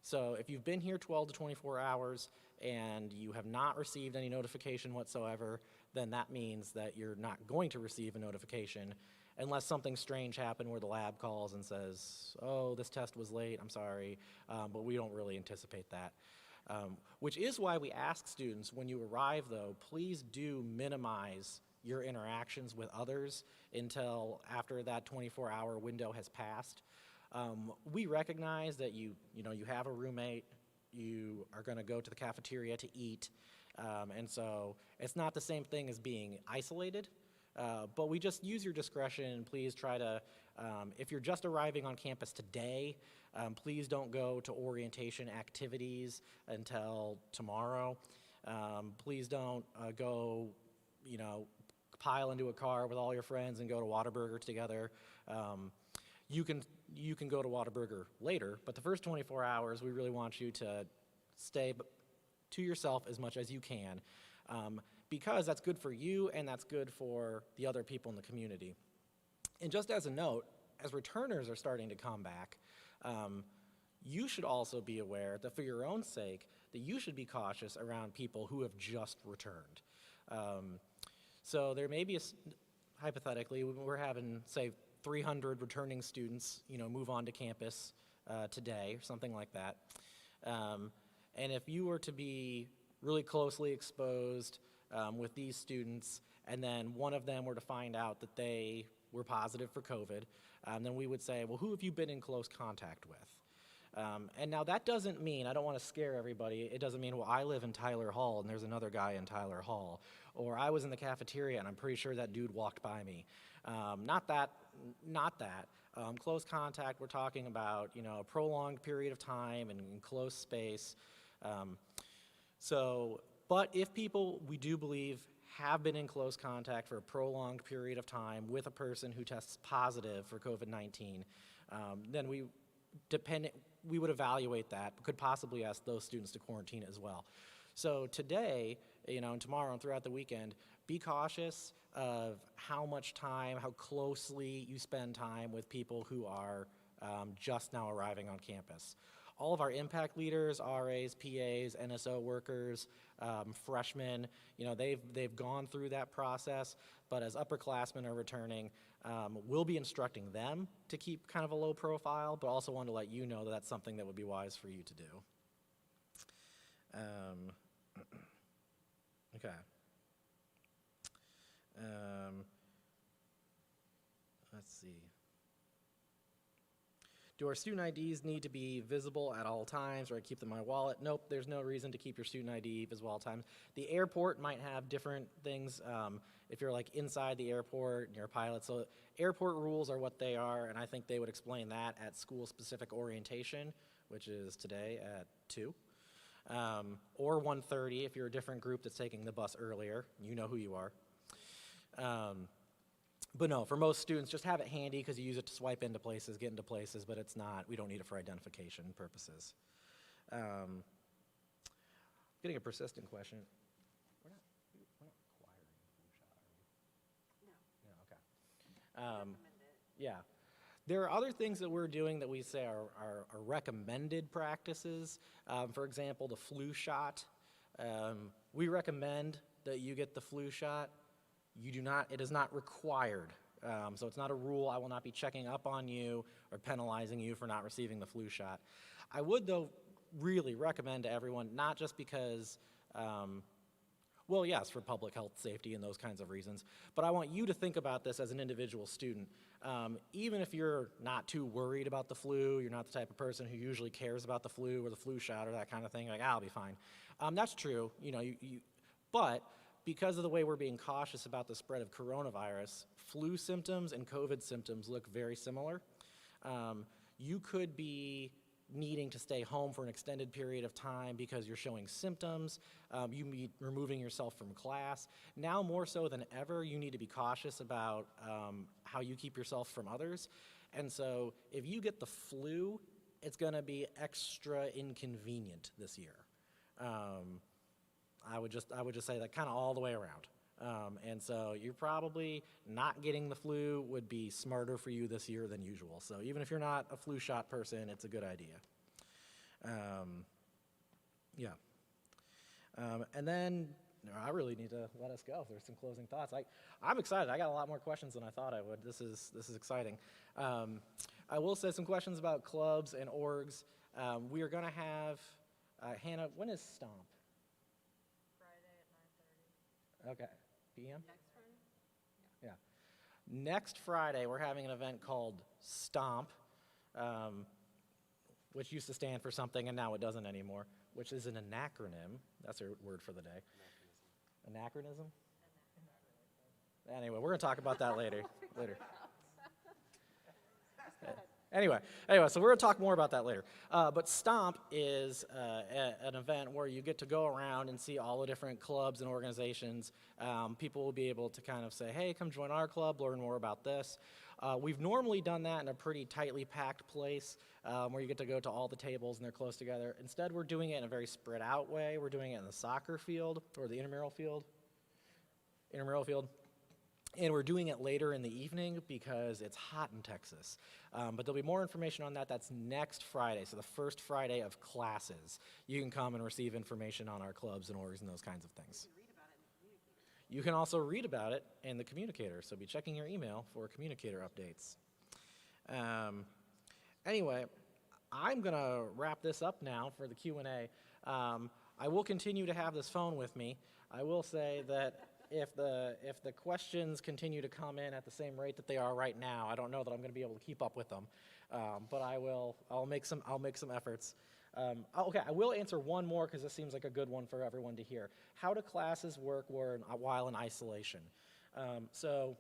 So if you've been here 12 to 24 hours and you have not received any notification whatsoever, then that means that you're not going to receive a notification unless something strange happened where the lab calls and says, oh, this test was late, I'm sorry, but we don't really anticipate that. Which is why we ask students, when you arrive though, please do minimize your interactions with others until after that 24-hour window has passed. We recognize that you have a roommate, you are going to go to the cafeteria to eat, and so it's not the same thing as being isolated, but we just use your discretion. Please try to, if you're just arriving on campus today, please don't go to orientation activities until tomorrow. Please don't go, pile into a car with all your friends and go to Whataburger together. You can go to Whataburger later, but the first 24 hours, we really want you to stay to yourself as much as you can, because that's good for you and that's good for the other people in the community. And just as a note, as returners are starting to come back, you should also be aware that for your own sake, that you should be cautious around people who have just returned. So there may be, hypothetically, we're having, say, 300 returning students, move on to campus today, or something like that. And if you were to be really closely exposed with these students, and then one of them were to find out that they were positive for COVID, then we would say, well, who have you been in close contact with? And now that doesn't mean, I don't want to scare everybody, it doesn't mean, well, I live in Tyler Hall and there's another guy in Tyler Hall, or I was in the cafeteria and I'm pretty sure that dude walked by me. Not that. Close contact, we're talking about, a prolonged period of time and in close space. But if people, we do believe, have been in close contact for a prolonged period of time with a person who tests positive for COVID-19, then we would evaluate that, but could possibly ask those students to quarantine as well. So today, and tomorrow and throughout the weekend, be cautious of how much time, how closely you spend time with people who are just now arriving on campus. All of our impact leaders, RAs, PAs, NSO workers, freshmen, they've gone through that process, but as upperclassmen are returning, we'll be instructing them to keep kind of a low profile, but also want to let you know that that's something that would be wise for you to do. Okay. let's see. Do our student IDs need to be visible at all times, or I keep them in my wallet? Nope, there's no reason to keep your student ID visible at all times. The airport might have different things if you're like inside the airport and you're a pilot. So airport rules are what they are, and I think they would explain that at school-specific orientation, which is today at 2. Or 1:30 if you're a different group that's taking the bus earlier. You know who you are. But no, for most students, just have it handy because you use it to swipe into places, get into places, but it's not, we don't need it for identification purposes. Getting a persistent question. We're not requiring flu shot, are we? No. Okay. Yeah. There are other things that we're doing that we say are recommended practices. For example, the flu shot. We recommend that you get the flu shot. You do not, it is not required. So it's not a rule. I will not be checking up on you or penalizing you for not receiving the flu shot. I would, though, really recommend to everyone, not just because, well, yes, for public health safety and those kinds of reasons, but I want you to think about this as an individual student. Even if you're not too worried about the flu, you're not the type of person who usually cares about the flu or the flu shot or that kind of thing, like, I'll be fine. That's true, you know, but because of the way we're being cautious about the spread of coronavirus, flu symptoms and COVID symptoms look very similar. You could be needing to stay home for an extended period of time because you're showing symptoms, you be removing yourself from class. Now more so than ever, you need to be cautious about how you keep yourself from others. And so if you get the flu, it's gonna be extra inconvenient this year. I would just say that kind of all the way around. And so you're probably not getting the flu would be smarter for you this year than usual. So even if you're not a flu shot person, it's a good idea. Yeah. And then I really need to let us go. There's some closing thoughts. I'm excited. I got a lot more questions than I thought I would. This is exciting. I will say some questions about clubs and orgs. We are going to have, Hannah, when is Stomp? Okay, PM? Next Friday? Yeah. Next Friday, we're having an event called Stomp, which used to stand for something and now it doesn't anymore, which is an anacronym. That's our word for the day. Anachronism? Anyway, we're going to talk about that later. Anyway, so we're going to talk more about that later. But Stomp is an event where you get to go around and see all the different clubs and organizations. People will be able to kind of say, hey, come join our club, learn more about this. We've normally done that in a pretty tightly packed place where you get to go to all the tables and they're close together. Instead, we're doing it in a very spread out way. We're doing it in the soccer field or the intramural field. And we're doing it later in the evening because it's hot in Texas. But there'll be more information on that. That's next Friday, so the first Friday of classes. You can come and receive information on our clubs and orgs and those kinds of things. You can also read about it in the Communicator, so be checking your email for Communicator updates. Anyway, I'm going to wrap this up now for the Q&A. I will continue to have this phone with me. I will say that if the questions continue to come in at the same rate that they are right now, I don't know that I'm going to be able to keep up with them, but I'll make some efforts. Okay, I will answer one more because this seems like a good one for everyone to hear. How do classes work while in isolation? So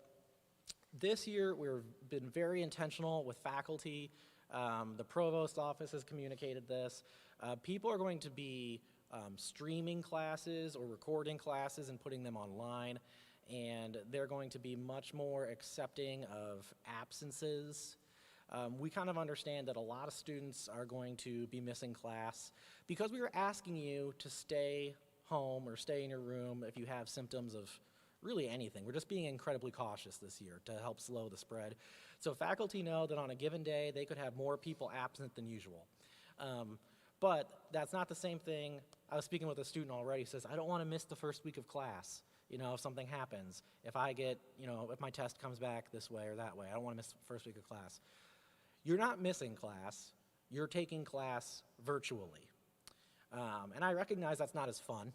this year we've been very intentional with faculty. The provost office has communicated this. People are going to be streaming classes or recording classes and putting them online, and they're going to be much more accepting of absences. We kind of understand that a lot of students are going to be missing class because we were asking you to stay home or stay in your room if you have symptoms of really anything. We're just being incredibly cautious this year to help slow the spread. So faculty know that on a given day they could have more people absent than usual. But that's not the same thing. I was speaking with a student already who says, I don't want to miss the first week of class. You know, if something happens, if I get, you know, if my test comes back this way or that way, I don't want to miss the first week of class. You're not missing class. You're taking class virtually. And I recognize that's not as fun.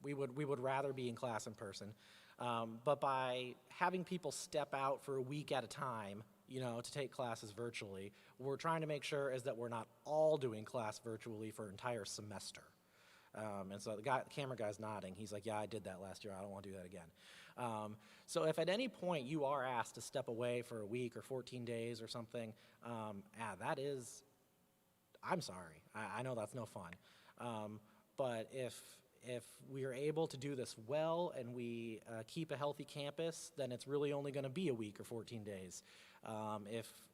We would rather be in class in person. But by having people step out for a week at a time to take classes virtually. What we're trying to make sure is that we're not all doing class virtually for an entire semester. And so the camera guy's nodding. He's like, yeah, I did that last year. I don't want to do that again. So if at any point you are asked to step away for a week or 14 days or something, that is, I'm sorry. I know that's no fun. But if we are able to do this well and we keep a healthy campus, then it's really only going to be a week or 14 days.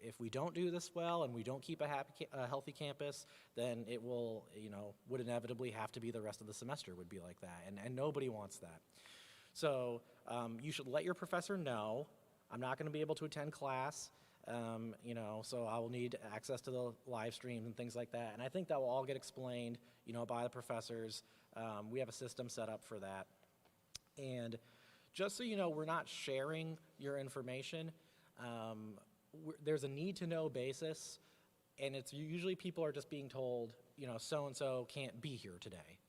If we don't do this well and we don't keep a healthy campus, then it would inevitably have to be the rest of the semester would be like that, and nobody wants that. So you should let your professor know, I'm not going to be able to attend class, so I will need access to the live streams and things like that, and I think that will all get explained, by the professors. We have a system set up for that. And just so you know, we're not sharing your information. There's a need-to-know basis, and it's usually people are just being told, so-and-so can't be here today.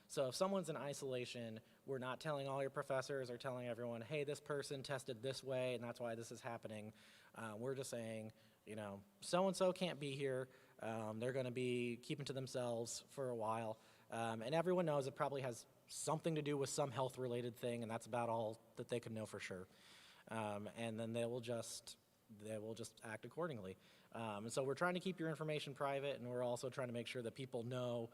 So if someone's in isolation, we're not telling all your professors or telling everyone, hey, this person tested this way, and that's why this is happening. We're just saying, so-and-so can't be here. They're going to be keeping to themselves for a while. And everyone knows it probably has something to do with some health-related thing, and that's about all that they can know for sure. And then they will just act accordingly. And so we're trying to keep your information private, and we're also trying to make sure that people know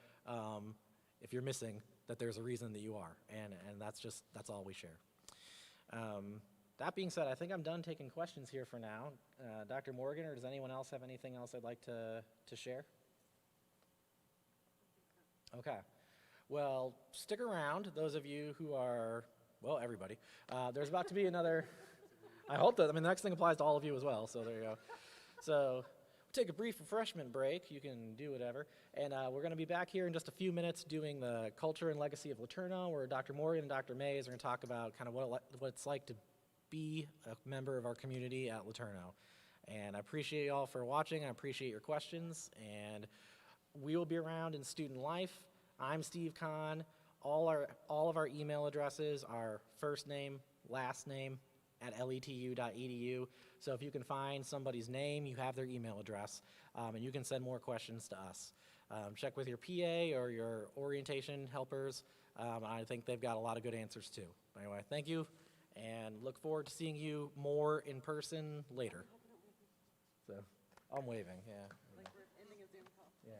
if you're missing that there's a reason that you are, and that's all we share. That being said, I think I'm done taking questions here for now. Dr. Morgan, or does anyone else have anything else they'd like to share? Okay. Well, stick around, those of you who are, well, everybody. There's about to be another, I hope that, the next thing applies to all of you as well, so there you go. So we'll take a brief refreshment break. You can do whatever. And we're going to be back here in just a few minutes doing the culture and legacy of LeTourneau, where Dr. Morgan and Dr. Mays are going to talk about kind of what it's like to be a member of our community at LeTourneau. And I appreciate you all for watching. I appreciate your questions. And we will be around in student life. I'm Steve Kahn. All of our email addresses are first name, last name @letu.edu. So if you can find somebody's name, you have their email address, and you can send more questions to us. Check with your PA or your orientation helpers. I think they've got a lot of good answers too. Anyway, thank you, and look forward to seeing you more in person later. So I'm waving, yeah. Like we're ending a Zoom call. Yeah.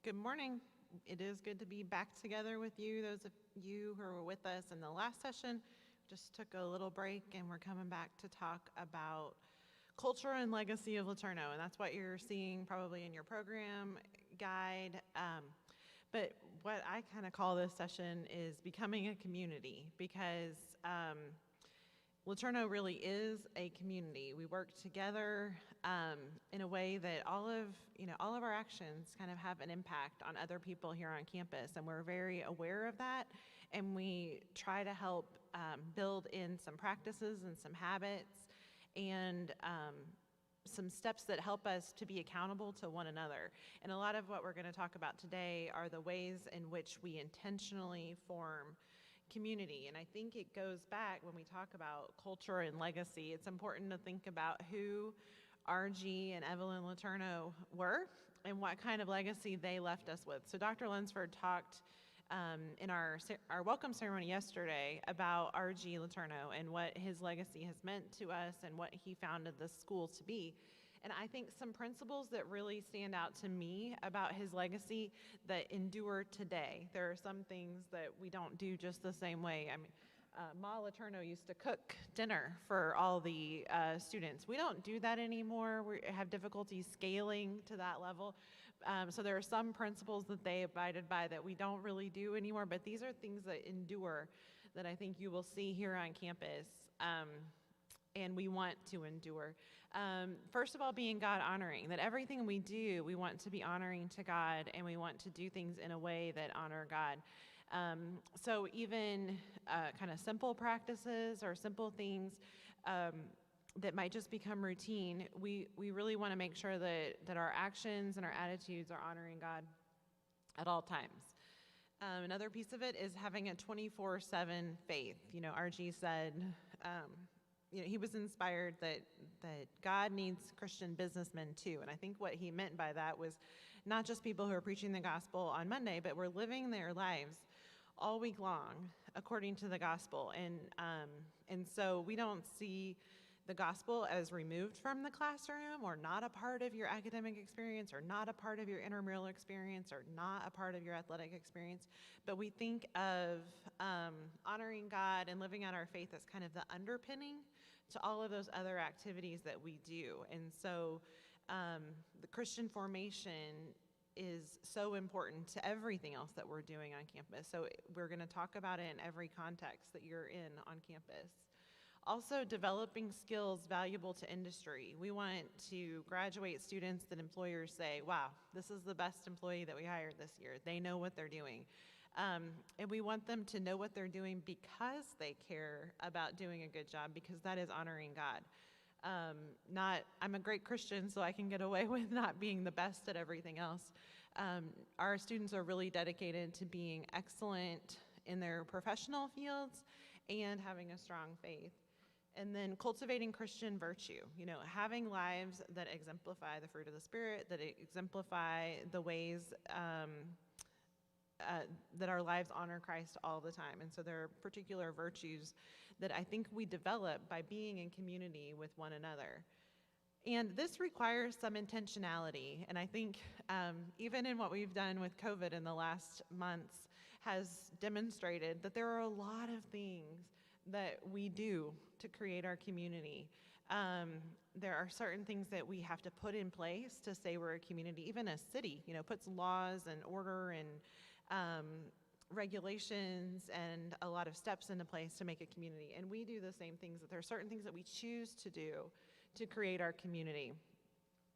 Good morning. It is good to be back together with you, those of you who were with us in the last session. Just took a little break and we're coming back to talk about culture and legacy of LeTourneau, and that's what you're seeing probably in your program guide. But what I kind of call this session is becoming a community, because LeTourneau really is a community. We work together in a way that all of our actions kind of have an impact on other people here on campus, and we're very aware of that, and we try to help build in some practices and some habits and some steps that help us to be accountable to one another. And a lot of what we're going to talk about today are the ways in which we intentionally form community. And I think it goes back, when we talk about culture and legacy, it's important to think about who RG and Evelyn LeTourneau were and what kind of legacy they left us with. So Dr. Lunsford talked in our welcome ceremony yesterday about RG LeTourneau and what his legacy has meant to us and what he founded this school to be. And I think some principles that really stand out to me about his legacy that endure today. There are some things that we don't do just the same way. I mean, Ma LeTourneau used to cook dinner for all the students. We don't do that anymore. We have difficulty scaling to that level. So there are some principles that they abided by that we don't really do anymore, but these are things that endure that I think you will see here on campus, and we want to endure. First of all, being God honoring, that everything we do, we want to be honoring to God, and we want to do things in a way that honor God. So even kind of simple practices or simple things that might just become routine, we really want to make sure that our actions and our attitudes are honoring God at all times. Another piece of it is having a 24/7 faith. RG said, he was inspired that God needs Christian businessmen too. And I think what he meant by that was not just people who are preaching the gospel on Monday, but we're living their lives all week long according to the gospel. And so we don't see the gospel as removed from the classroom or not a part of your academic experience or not a part of your intramural experience or not a part of your athletic experience, but we think of honoring God and living out our faith as kind of the underpinning to all of those other activities that we do. And so the Christian formation is so important to everything else that we're doing on campus. So we're going to talk about it in every context that you're in on campus. Also, developing skills valuable to industry. We want to graduate students that employers say, wow, this is the best employee that we hired this year. They know what they're doing. And we want them to know what they're doing because they care about doing a good job, because that is honoring God. Not, I'm a great Christian, so I can get away with not being the best at everything else. Our students are really dedicated to being excellent in their professional fields and having a strong faith. And then cultivating Christian virtue, having lives that exemplify the fruit of the Spirit, that exemplify the ways that our lives honor Christ all the time. And so there are particular virtues that I think we develop by being in community with one another. And this requires some intentionality. And I think even in what we've done with COVID in the last months has demonstrated that there are a lot of things that we do to create our community. There are certain things that we have to put in place to say we're a community. Even a city, puts laws and order and regulations and a lot of steps into place to make a community. And we do the same things. That there are certain things that we choose to do to create our community.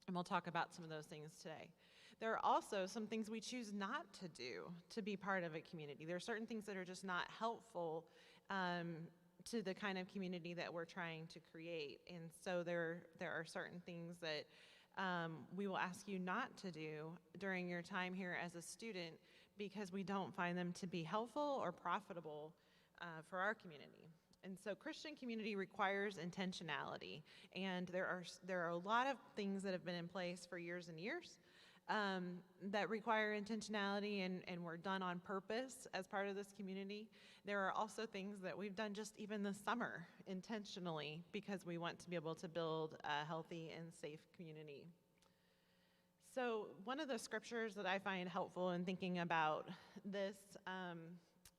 And we'll talk about some of those things today. There are also some things we choose not to do to be part of a community. There are certain things that are just not helpful to the kind of community that we're trying to create. And so there are certain things that we will ask you not to do during your time here as a student because we don't find them to be helpful or profitable for our community. And so Christian community requires intentionality. And there are a lot of things that have been in place for years and years that require intentionality and were done on purpose as part of this community. There are also things that we've done just even this summer intentionally because we want to be able to build a healthy and safe community. So one of the scriptures that I find helpful in thinking about this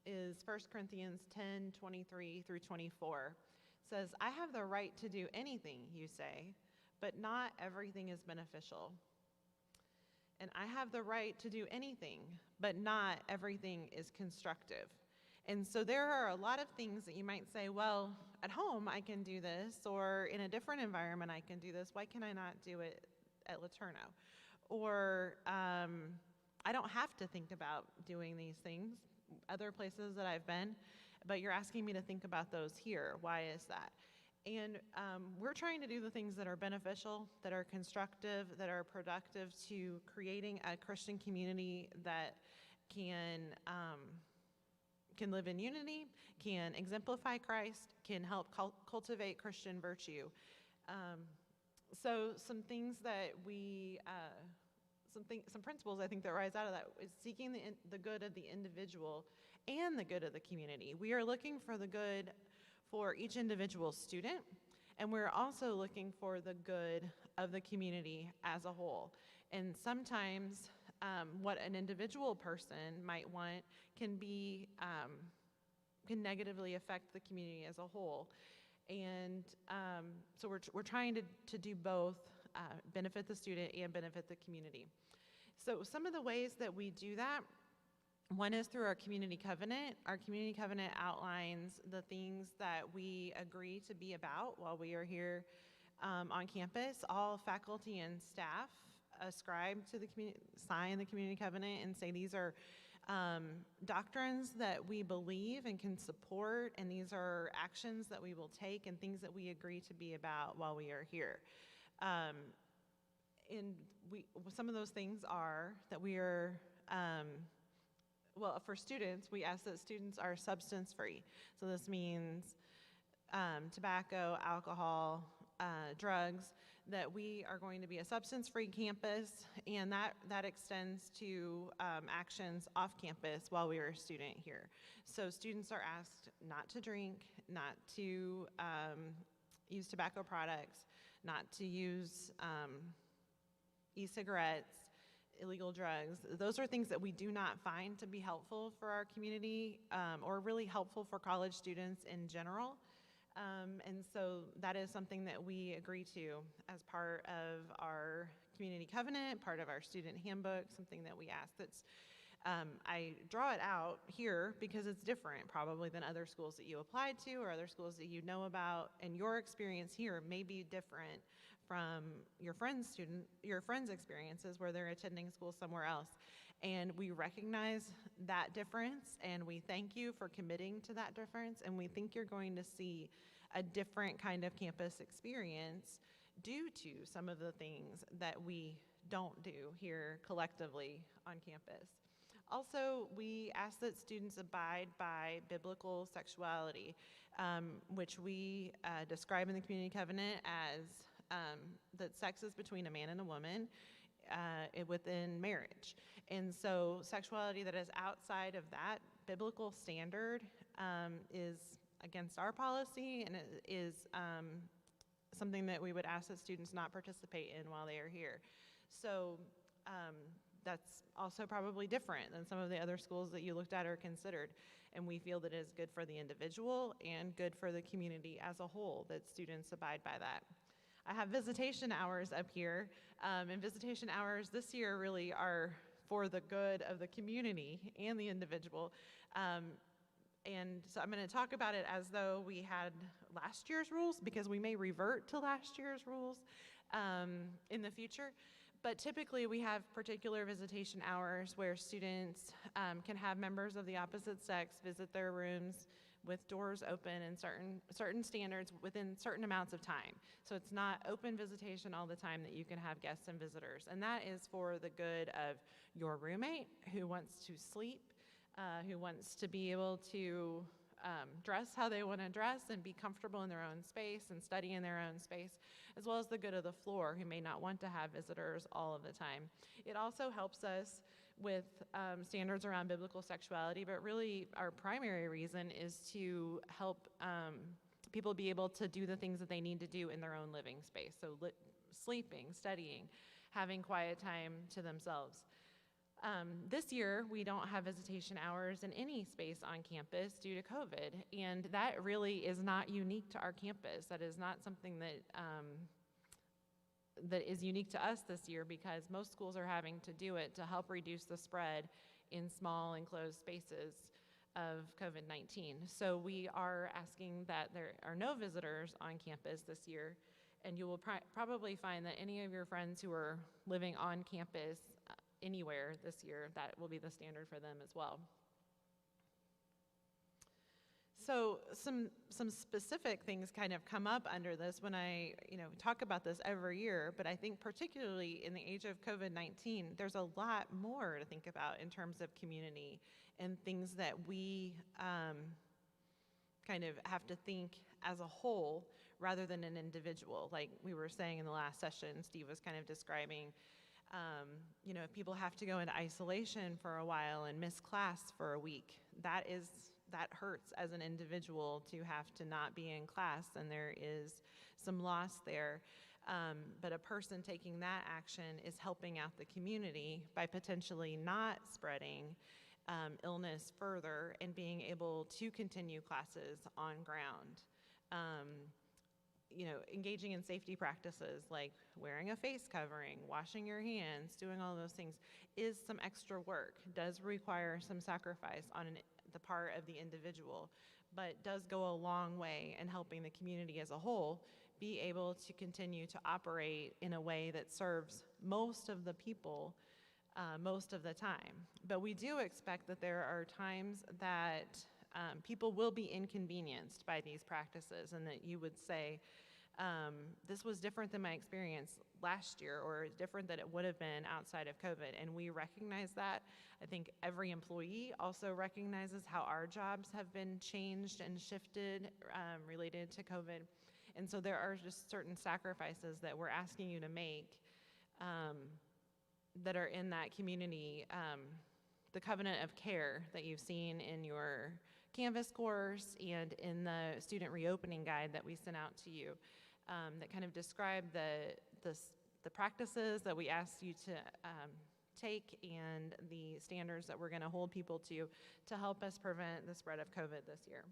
is 1 Corinthians 10:23 through 24. It says, I have the right to do anything, you say, but not everything is beneficial. And I have the right to do anything, but not everything is constructive. And so there are a lot of things that you might say, well, at home I can do this, or in a different environment I can do this. Why can I not do it at LeTourneau? Or I don't have to think about doing these things, other places that I've been, but you're asking me to think about those here. Why is that? And we're trying to do the things that are beneficial, that are constructive, that are productive to creating a Christian community that can live in unity, can exemplify Christ, can help cultivate Christian virtue. So some things that some principles I think that rise out of that is seeking the good of the individual and the good of the community. We are looking for the good for each individual student, and we're also looking for the good of the community as a whole. And sometimes what an individual person might want can negatively affect the community as a whole. And so we're trying to do both, benefit the student and benefit the community. So some of the ways that we do that, one is through our community covenant. Our community covenant outlines the things that we agree to be about while we are here on campus. All faculty and staff ascribe to the sign the community covenant and say these are doctrines that we believe and can support, and these are actions that we will take and things that we agree to be about while we are here. And some of those things are that we are, well, for students, we ask that students are substance-free. So this means tobacco, alcohol, drugs, that we are going to be a substance-free campus, and that extends to actions off campus while we are a student here. So students are asked not to drink, not to use tobacco products, not to use e-cigarettes, illegal drugs. Those are things that we do not find to be helpful for our community or really helpful for college students in general. And so that is something that we agree to as part of our community covenant, part of our student handbook, something that we ask that's, I draw it out here because it's different probably than other schools that you applied to or other schools that you know about, and your experience here may be different from your friend's experiences where they're attending school somewhere else. And we recognize that difference, and we thank you for committing to that difference, and we think you're going to see a different kind of campus experience due to some of the things that we don't do here collectively on campus. Also, we ask that students abide by biblical sexuality, which we describe in the community covenant as that sex is between a man and a woman within marriage. And so sexuality that is outside of that biblical standard is against our policy, and it is something that we would ask that students not participate in while they are here. So that's also probably different than some of the other schools that you looked at or considered. And we feel that it is good for the individual and good for the community as a whole that students abide by that. I have visitation hours up here, and visitation hours this year really are for the good of the community and the individual. And so I'm going to talk about it as though we had last year's rules, because we may revert to last year's rules in the future. But typically we have particular visitation hours where students can have members of the opposite sex visit their rooms with doors open and certain standards within certain amounts of time. So it's not open visitation all the time that you can have guests and visitors. And that is for the good of your roommate who wants to sleep, who wants to be able to dress how they want to dress and be comfortable in their own space and study in their own space, as well as the good of the floor who may not want to have visitors all of the time. It also helps us with standards around biblical sexuality, but really our primary reason is to help people be able to do the things that they need to do in their own living space. So sleeping, studying, having quiet time to themselves. This year, we don't have visitation hours in any space on campus due to COVID, and that really is not unique to our campus. That is not something that that is unique to us this year, because most schools are having to do it to help reduce the spread in small enclosed spaces of COVID-19. So we are asking that there are no visitors on campus this year, and you will probably find that any of your friends who are living on campus anywhere this year, that will be the standard for them as well. So some specific things kind of come up under this when I talk about this every year, but I think particularly in the age of COVID-19, there's a lot more to think about in terms of community and things that we kind of have to think as a whole rather than an individual. Like we were saying in the last session, Steve was kind of describing if people have to go into isolation for a while and miss class for a week, that hurts as an individual to have to not be in class, and there is some loss there. But a person taking that action is helping out the community by potentially not spreading illness further and being able to continue classes on ground. Engaging in safety practices like wearing a face covering, washing your hands, doing all those things is some extra work, does require some sacrifice on the part of the individual, but does go a long way in helping the community as a whole be able to continue to operate in a way that serves most of the people most of the time. But we do expect that there are times that people will be inconvenienced by these practices, and that you would say, this was different than my experience last year, or different than it would have been outside of COVID, and we recognize that. I think every employee also recognizes how our jobs have been changed and shifted related to COVID, and so there are just certain sacrifices that we're asking you to make that are in that community, the covenant of care that you've seen in your Canvas course and in the student reopening guide that we sent out to you, that kind of describe the practices that we ask you to take and the standards that we're going to hold people to help us prevent the spread of COVID this year.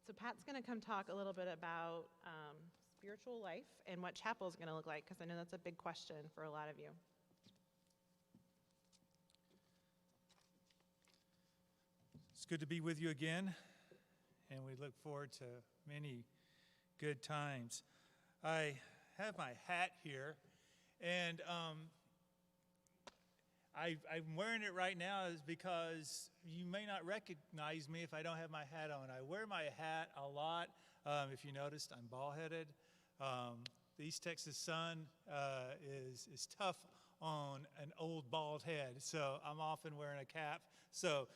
So Pat's going to come talk a little bit about spiritual life and what chapel is going to look like, because I know that's a big question for a lot of you. It's good to be with you again, and we look forward to many good times. I have my hat here, and I'm wearing it right now is because you may not recognize me if I don't have my hat on. I wear my hat a lot. If you noticed, I'm bald-headed. The East Texas sun is tough on an old bald head, so I'm often wearing a cap. So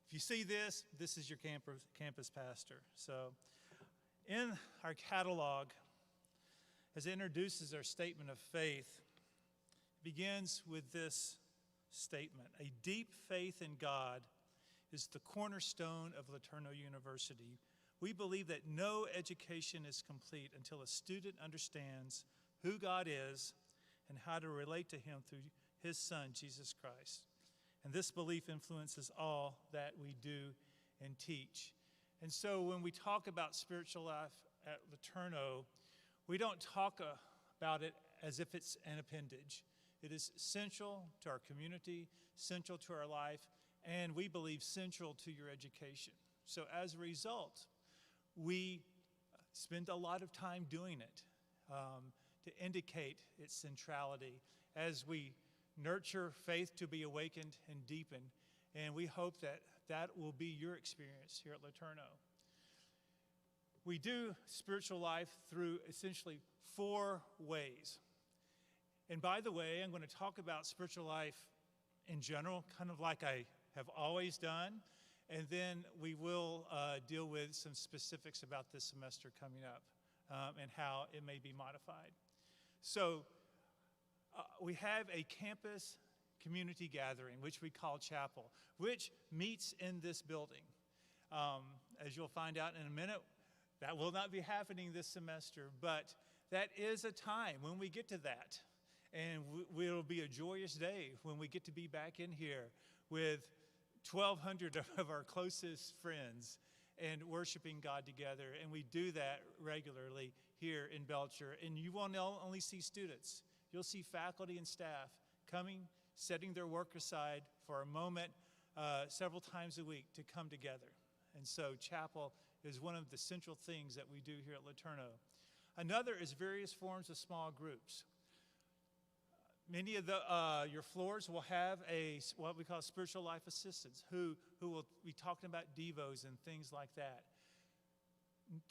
if you see this, this is your campus pastor. So in our catalog, as it introduces our statement of faith, it begins with this statement: a deep faith in God is the cornerstone of LeTourneau University. We believe that no education is complete until a student understands who God is and how to relate to him through his Son, Jesus Christ. And this belief influences all that we do and teach. And so when we talk about spiritual life at LeTourneau, we don't talk about it as if it's an appendage. It is central to our community, central to our life, and we believe central to your education. So as a result, we spend a lot of time doing it to indicate its centrality as we nurture faith to be awakened and deepened. And we hope that that will be your experience here at LeTourneau. We do spiritual life through essentially 4 ways. And by the way, I'm going to talk about spiritual life in general, kind of like I have always done. And then we will deal with some specifics about this semester coming up and how it may be modified. So we have a campus community gathering, which we call chapel, which meets in this building. As you'll find out in a minute, that will not be happening this semester, but that is a time when we get to that. And it'll be a joyous day when we get to be back in here with 1,200 of our closest friends and worshiping God together. And we do that regularly here in Belcher. And you won't only see students. You'll see faculty and staff coming, setting their work aside for a moment several times a week to come together. And so chapel is one of the central things that we do here at LeTourneau. Another is various forms of small groups. Many of your floors will have what we call spiritual life assistants who will be talking about devos and things like that.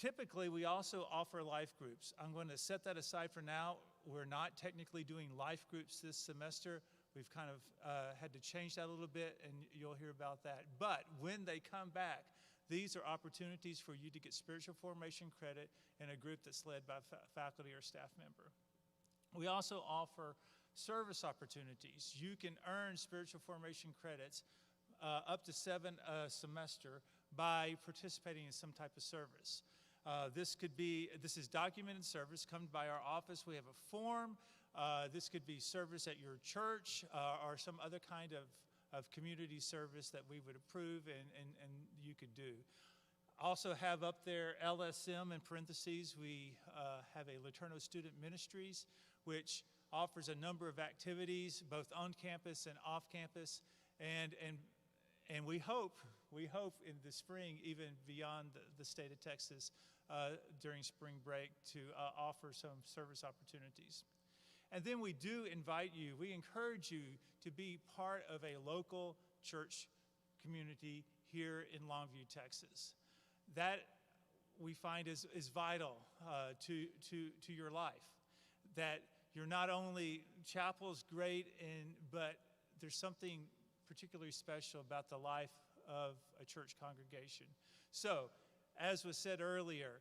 Typically, we also offer life groups. I'm going to set that aside for now. We're not technically doing life groups this semester. We've kind of had to change that a little bit, and you'll hear about that. But when they come back, these are opportunities for you to get spiritual formation credit in a group that's led by faculty or staff member. We also offer service opportunities. You can earn spiritual formation credits up to 7 a semester by participating in some type of service. This is documented service. Come by our office. We have a form. This could be service at your church or some other kind of community service that we would approve and you could do. Also have up there LSM in parentheses. We have a LeTourneau Student Ministries, which offers a number of activities, both on campus and off campus, and we hope in the spring, even beyond the state of Texas, during spring break, to offer some service opportunities. And then we do invite you, we encourage you to be part of a local church community here in Longview, Texas. That we find is vital to your life. That you're not only, chapel's great, but there's something particularly special about the life of a church congregation. So, as was said earlier,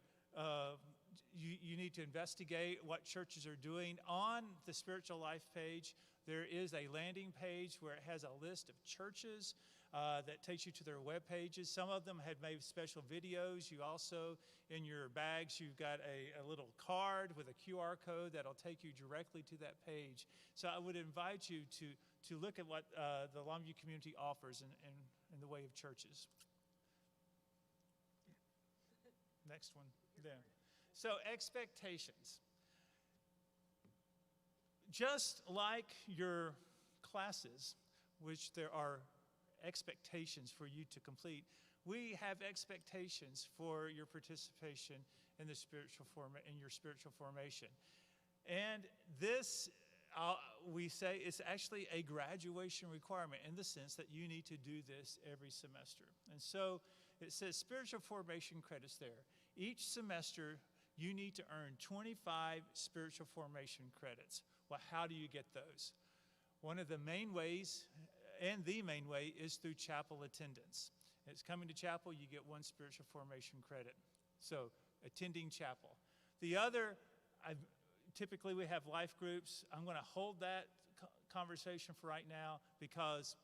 you need to investigate what churches are doing. On the Spiritual Life page, there is a landing page where it has a list of churches that takes you to their web pages. Some of them have made special videos. You also, in your bags, you've got a little card with a QR code that'll take you directly to that page. So I would invite you to look at what the Longview community offers in the way of churches. Next one there. So expectations. Just like your classes, which there are expectations for you to complete, we have expectations for your participation in your spiritual formation. And this, we say, is actually a graduation requirement in the sense that you need to do this every semester. And so it says spiritual formation credits there. Each semester, you need to earn 25 spiritual formation credits. Well, how do you get those? One of the main ways, and the main way, is through chapel attendance. It's coming to chapel, you get 1 spiritual formation credit. So, attending chapel. The other, typically we have life groups. I'm going to hold that conversation for right now because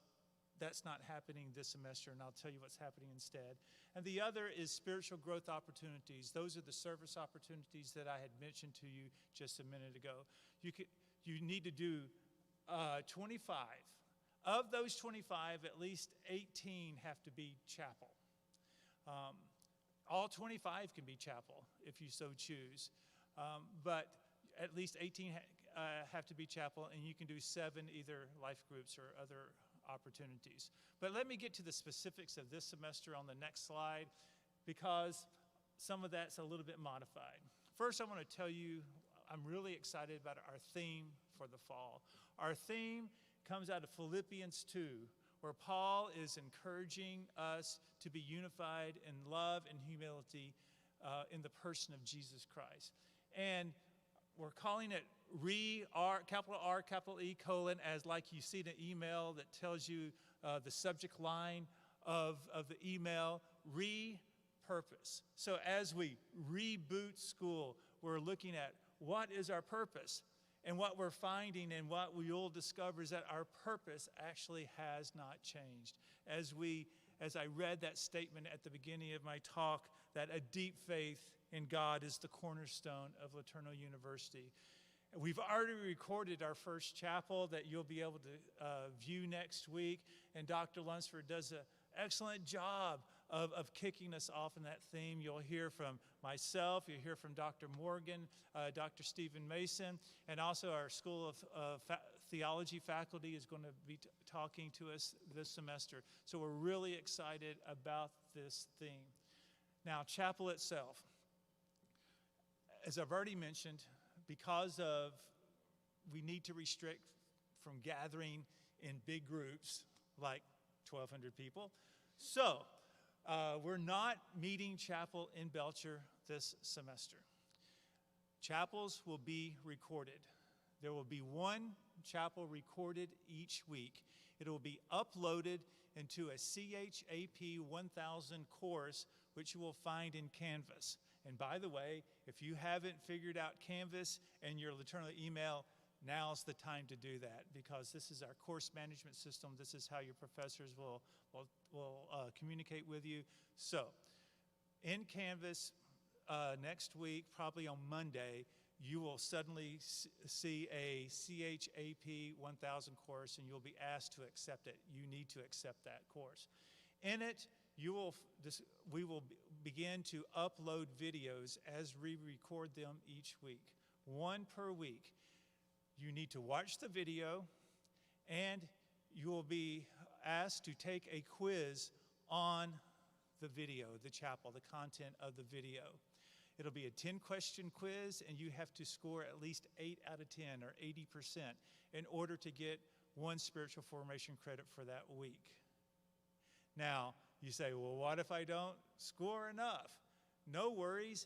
that's not happening this semester, and I'll tell you what's happening instead. And the other is spiritual growth opportunities. Those are the service opportunities that I had mentioned to you just a minute ago. You need to do 25. Of those 25, at least 18 have to be chapel. All 25 can be chapel if you so choose, but at least 18 have to be chapel, and you can do 7 either life groups or other opportunities. But let me get to the specifics of this semester on the next slide, because some of that's a little bit modified. First, I want to tell you I'm really excited about our theme for the fall. Our theme comes out of Philippians 2, where Paul is encouraging us to be unified in love and humility in the person of Jesus Christ. And we're calling it capital R, capital E, colon, as like you see the email that tells you the subject line of the email, repurpose. So as we reboot school, we're looking at what is our purpose. And what we're finding and what we will discover is that our purpose actually has not changed. As we as I read that statement at the beginning of my talk, that a deep faith in God is the cornerstone of LeTourneau University. We've already recorded our first chapel that you'll be able to view next week, and Dr. Lunsford does an excellent job of kicking us off in that theme. You'll hear from myself, you'll hear from Dr. Morgan, Dr. Stephen Mason, and also our School of Theology faculty is going to be talking to us this semester. So we're really excited about this theme. Now, chapel itself. As I've already mentioned, because of we need to restrict from gathering in big groups like 1,200 people. So we're not meeting chapel in Belcher this semester. Chapels will be recorded. There will be one chapel recorded each week. It will be uploaded into a CHAP 1000 course, which you will find in Canvas. And by the way, if you haven't figured out Canvas and your LeTourneau email, now's the time to do that, because this is our course management system. This is how your professors will communicate with you. So in Canvas next week, probably on Monday, you will suddenly see a CHAP 1000 course, and you'll be asked to accept it. You need to accept that course. In it, we will begin to upload videos as we record them each week, one per week. You need to watch the video, and you will be asked to take a quiz on the video, the chapel, the content of the video. It'll be a 10-question quiz, and you have to score at least 8 out of 10 or 80% in order to get one spiritual formation credit for that week. Now, you say, well, what if I don't score enough? No worries.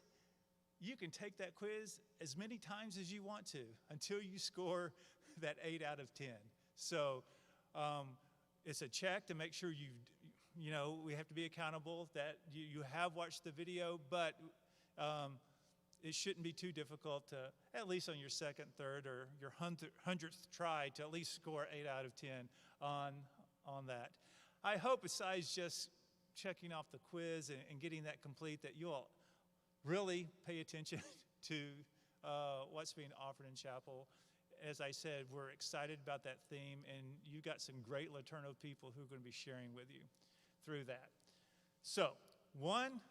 You can take that quiz as many times as you want to until you score that 8 out of 10. So it's a check to make sure we have to be accountable that you have watched the video, but it shouldn't be too difficult to, at least on your second, third, or your 100th try, to at least score 8 out of 10 on that. I hope, besides just checking off the quiz and getting that complete, that you'll really pay attention to what's being offered in chapel. As I said, we're excited about that theme, and you've got some great LeTourneau people who are going to be sharing with you through that. So, one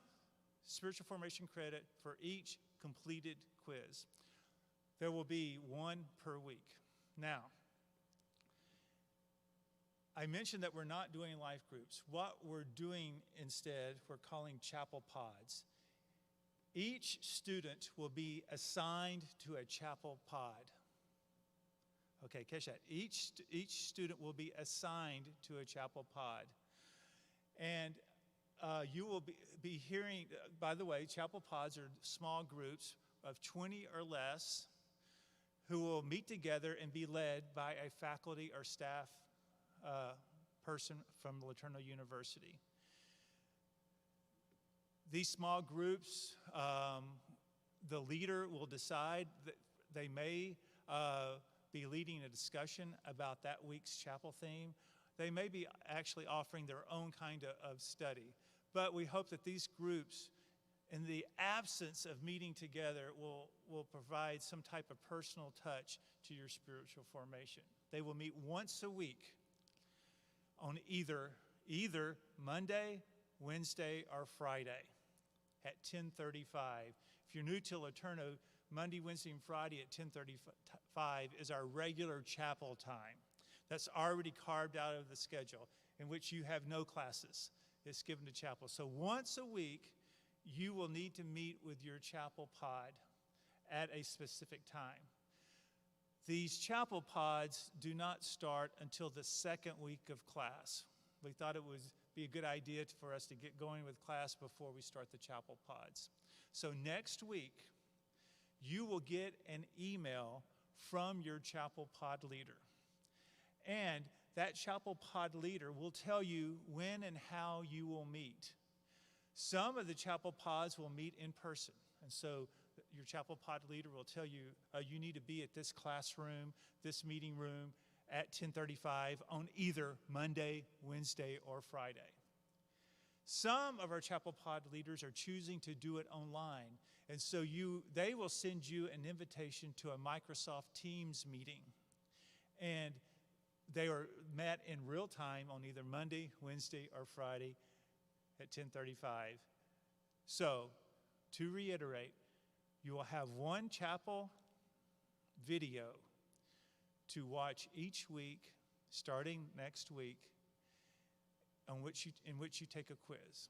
spiritual formation credit for each completed quiz. There will be one per week. Now, I mentioned that we're not doing life groups. What we're doing instead, we're calling chapel pods. Each student will be assigned to a chapel pod. Okay, catch that. Each student will be assigned to a chapel pod. And you will be hearing, by the way, chapel pods are small groups of 20 or less who will meet together and be led by a faculty or staff person from LeTourneau University. These small groups, the leader will decide that they may be leading a discussion about that week's chapel theme. They may be actually offering their own kind of study. But we hope that these groups, in the absence of meeting together, will provide some type of personal touch to your spiritual formation. They will meet once a week on either Monday, Wednesday, or Friday at 10:35. If you're new to LeTourneau, Monday, Wednesday, and Friday at 10:35 is our regular chapel time. That's already carved out of the schedule, in which you have no classes. It's given to chapel. So once a week, you will need to meet with your chapel pod at a specific time. These chapel pods do not start until the second week of class. We thought it would be a good idea for us to get going with class before we start the chapel pods. So next week, you will get an email from your chapel pod leader. And that chapel pod leader will tell you when and how you will meet. Some of the chapel pods will meet in person. And so your chapel pod leader will tell you, you need to be at this classroom, this meeting room at 10:35 on either Monday, Wednesday, or Friday. Some of our chapel pod leaders are choosing to do it online, and so they will send you an invitation to a Microsoft Teams meeting. And they are met in real time on either Monday, Wednesday, or Friday at 10:35. So, to reiterate, you will have one chapel video to watch each week, starting next week, in which you take a quiz.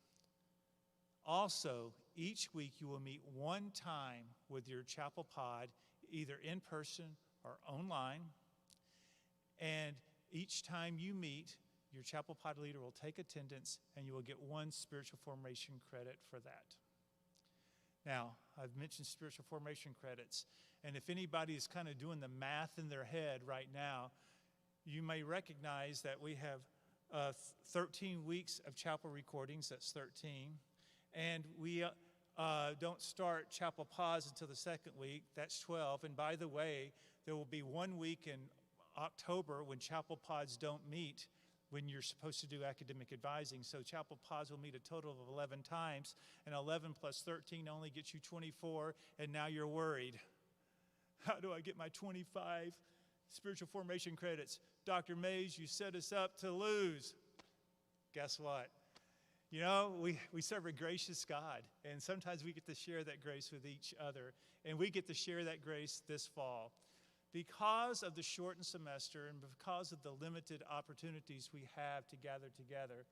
Also, each week you will meet one time with your chapel pod, either in person or online. And each time you meet, your chapel pod leader will take attendance, and you will get one spiritual formation credit for that. Now, I've mentioned spiritual formation credits, and if anybody is kind of doing the math in their head right now, you may recognize that we have 13 weeks of chapel recordings, that's 13, and we don't start chapel pods until the second week, that's 12, and by the way, there will be 1 week in October when chapel pods don't meet when you're supposed to do academic advising. So chapel pods will meet a total of 11 times, and 11 plus 13 only gets you 24, and now you're worried. How do I get my 25 spiritual formation credits? Dr. Mays, you set us up to lose. Guess what? You know, we serve a gracious God, and sometimes we get to share that grace with each other, and we get to share that grace this fall. Because of the shortened semester and because of the limited opportunities we have to gather together,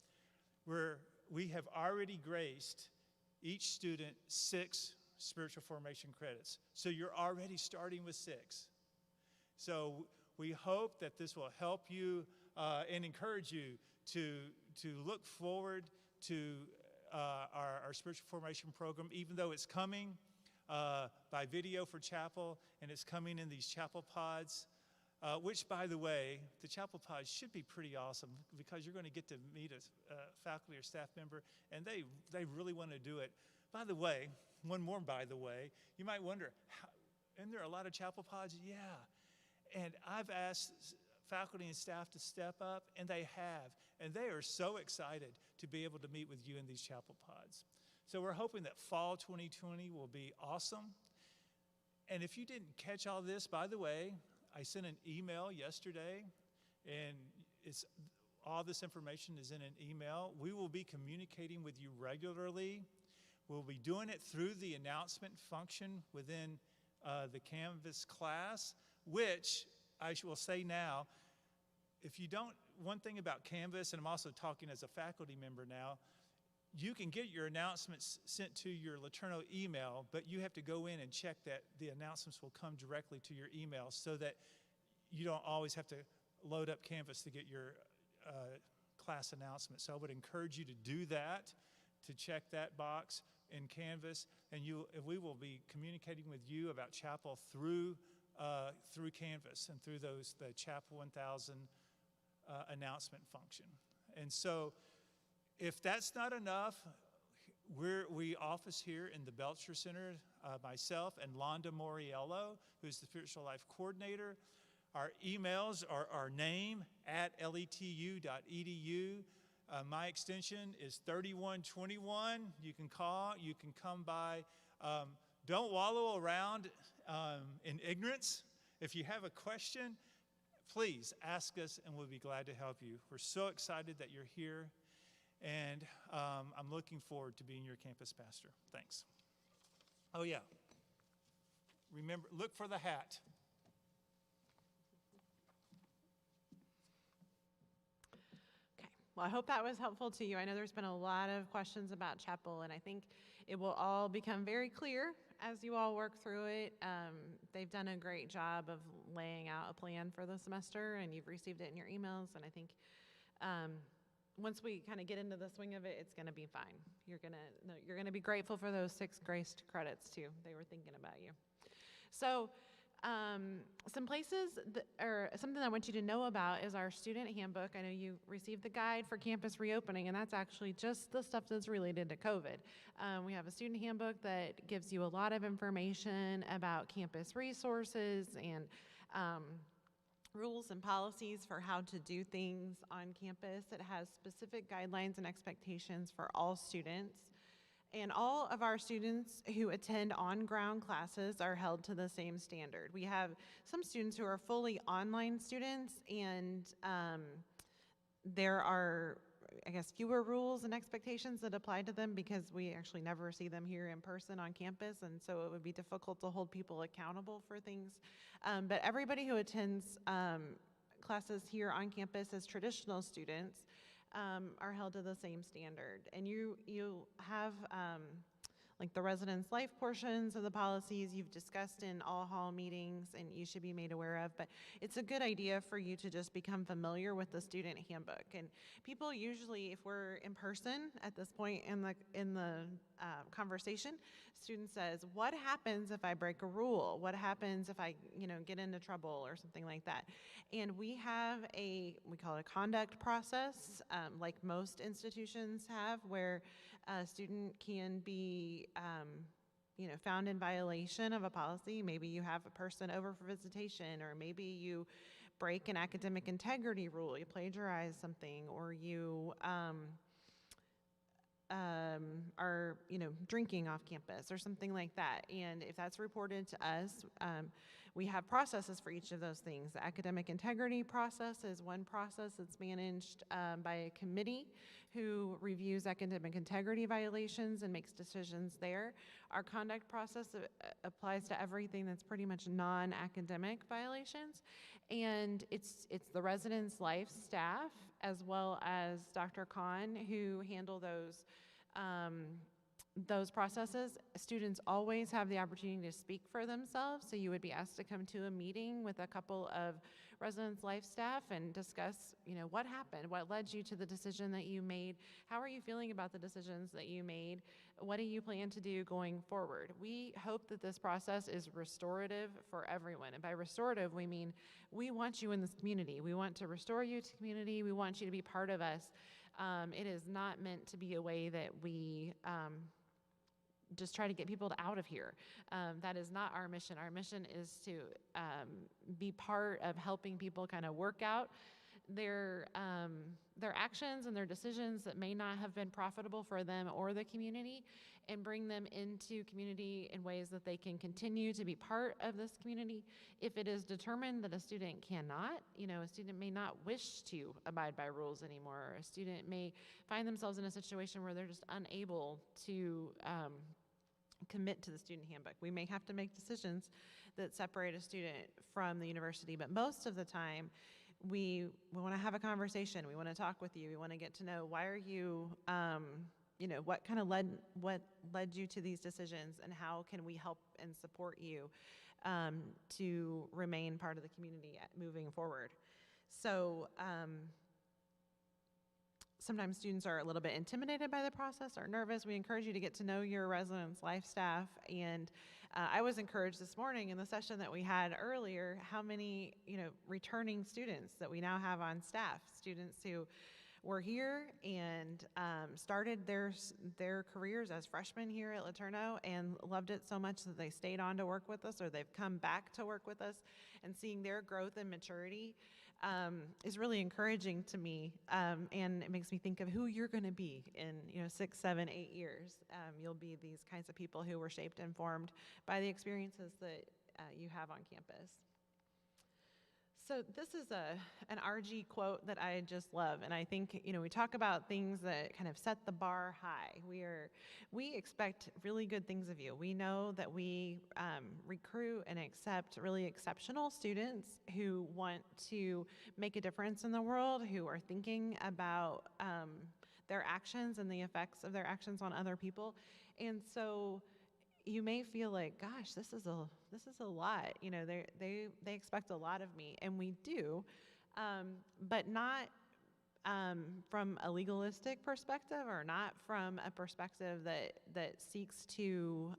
we have already graced each student 6 spiritual formation credits. So you're already starting with 6. So we hope that this will help you and encourage you to look forward to our spiritual formation program, even though it's coming by video for chapel, and it's coming in these chapel pods, which, by the way, the chapel pods should be pretty awesome because you're going to get to meet a faculty or staff member, and they really want to do it. By the way, one more by the way, you might wonder, isn't there a lot of chapel pods? Yeah. And I've asked faculty and staff to step up, and they have. And they are so excited to be able to meet with you in these chapel pods. So we're hoping that fall 2020 will be awesome. And if you didn't catch all this, by the way, I sent an email yesterday, and all this information is in an email. We will be communicating with you regularly. We'll be doing it through the announcement function within the Canvas class, which I will say now, if you don't, one thing about Canvas, and I'm also talking as a faculty member now, you can get your announcements sent to your LeTourneau email, but you have to go in and check that the announcements will come directly to your email so that you don't always have to load up Canvas to get your class announcement. So I would encourage you to do that, to check that box in Canvas, and we will be communicating with you about chapel through Canvas and through the Chapel 1000 announcement function. And so if that's not enough, we office here in the Belcher Center, myself and Londa Moriello, who's the Spiritual Life Coordinator. Our emails are our name @letu.edu. My extension is 3121. You can call, you can come by. Don't wallow around in ignorance. If you have a question, please ask us and we'll be glad to help you. We're so excited that you're here, and I'm looking forward to being your campus pastor. Thanks. Oh yeah, remember, look for the hat. Okay, well, I hope that was helpful to you. I know there's been a lot of questions about chapel, and I think it will all become very clear as you all work through it. They've done a great job of laying out a plan for the semester, and you've received it in your emails, and I think once we kind of get into the swing of it, it's going to be fine. You're going to be grateful for those 6 graced credits too. They were thinking about you. So some places or something I want you to know about is our student handbook. I know you received the guide for campus reopening, and that's actually just the stuff that's related to COVID. We have a student handbook that gives you a lot of information about campus resources and rules and policies for how to do things on campus. It has specific guidelines and expectations for all students. And all of our students who attend on-ground classes are held to the same standard. We have some students who are fully online students, and there are, I guess, fewer rules and expectations that apply to them because we actually never see them here in person on campus, and so it would be difficult to hold people accountable for things. But everybody who attends classes here on campus as traditional students are held to the same standard. And you have like the residence life portions of the policies you've discussed in all hall meetings and you should be made aware of, but it's a good idea for you to just become familiar with the student handbook. And people usually, if we're in person at this point in the conversation, student says, what happens if I break a rule? What happens if I get into trouble or something like that? And we have we call it a conduct process, like most institutions have, where a student can be found in violation of a policy. Maybe you have a person over for visitation, or maybe you break an academic integrity rule, you plagiarize something, or you are drinking off campus or something like that. And if that's reported to us, we have processes for each of those things. The academic integrity process is one process that's managed by a committee who reviews academic integrity violations and makes decisions there. Our conduct process applies to everything that's pretty much non-academic violations. And it's the residence life staff as well as Dr. Khan who handle those processes. Students always have the opportunity to speak for themselves, so you would be asked to come to a meeting with a couple of residence life staff and discuss, what happened, what led you to the decision that you made, how are you feeling about the decisions that you made, what do you plan to do going forward. We hope that this process is restorative for everyone, and by restorative we mean we want you in this community. We want to restore you to community. We want you to be part of us. It is not meant to be a way that we just try to get people out of here. That is not our mission. Our mission is to be part of helping people kind of work out their actions and their decisions that may not have been profitable for them or the community, and bring them into community in ways that they can continue to be part of this community. If it is determined that a student cannot, a student may not wish to abide by rules anymore, or a student may find themselves in a situation where they're just unable to commit to the student handbook. We may have to make decisions that separate a student from the university, but most of the time we want to have a conversation. We want to talk with you. We want to get to know, why are you, what kind of led you to these decisions, and how can we help and support you to remain part of the community moving forward. So sometimes students are a little bit intimidated by the process or nervous. We encourage you to get to know your residence life staff. And I was encouraged this morning in the session that we had earlier, how many returning students that we now have on staff, students who were here and started their careers as freshmen here at LeTourneau and loved it so much that they stayed on to work with us, or they've come back to work with us, and seeing their growth and maturity is really encouraging to me, and it makes me think of who you're going to be in 6, 7, 8 years. You'll be these kinds of people who were shaped and formed by the experiences that you have on campus. So this is an RG quote that I just love, and I think we talk about things that kind of set the bar high. We expect really good things of you. We know that we recruit and accept really exceptional students who want to make a difference in the world, who are thinking about their actions and the effects of their actions on other people, and so you may feel like, gosh, this is a lot. They expect a lot of me, and we do, but not from a legalistic perspective, or not from a perspective that seeks to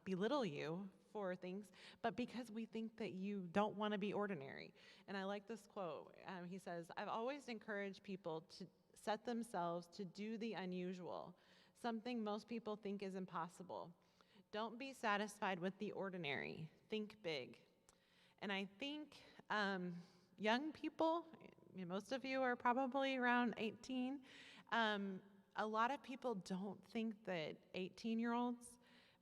belittle you for things, but because we think that you don't want to be ordinary. And I like this quote. He says, "I've always encouraged people to set themselves to do the unusual, something most people think is impossible. Don't be satisfied with the ordinary. Think big." And I think young people, most of you are probably around 18. A lot of people don't think that 18-year-olds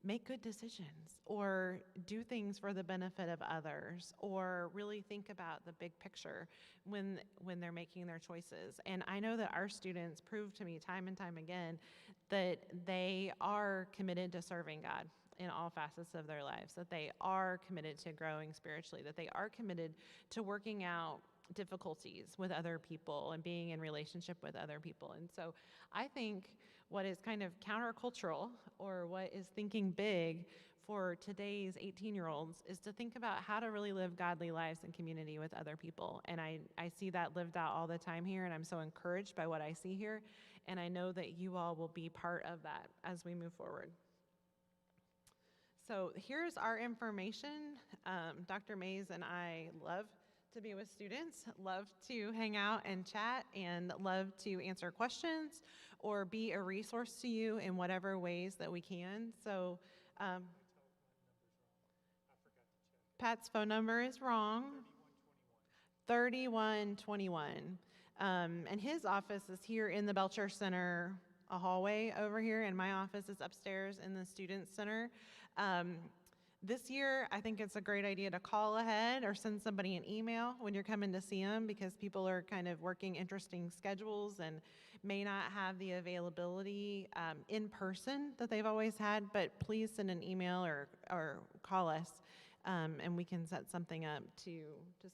make good decisions or do things for the benefit of others or really think about the big picture when they're making their choices. And I know that our students prove to me time and time again that they are committed to serving God in all facets of their lives, that they are committed to growing spiritually, that they are committed to working out difficulties with other people and being in relationship with other people. And so I think what is kind of countercultural or what is thinking big for today's 18-year-olds is to think about how to really live godly lives in community with other people. And I see that lived out all the time here, and I'm so encouraged by what I see here. And I know that you all will be part of that as we move forward. So here's our information. Dr. Mays and I love to be with students, love to hang out and chat, and love to answer questions or be a resource to you in whatever ways that we can. So Pat's phone number is wrong. 3121. And his office is here in the Belcher Center, a hallway over here, and my office is upstairs in the Student Center. This year, I think it's a great idea to call ahead or send somebody an email when you're coming to see them, because people are kind of working interesting schedules and may not have the availability in person that they've always had. But please send an email or call us, and we can set something up to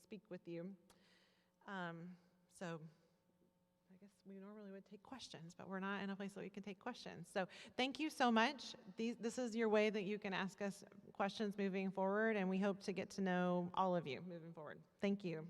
speak with you. So I guess we normally would take questions, but we're not in a place that we can take questions. So thank you so much. This is your way that you can ask us questions moving forward, and we hope to get to know all of you moving forward. Thank you.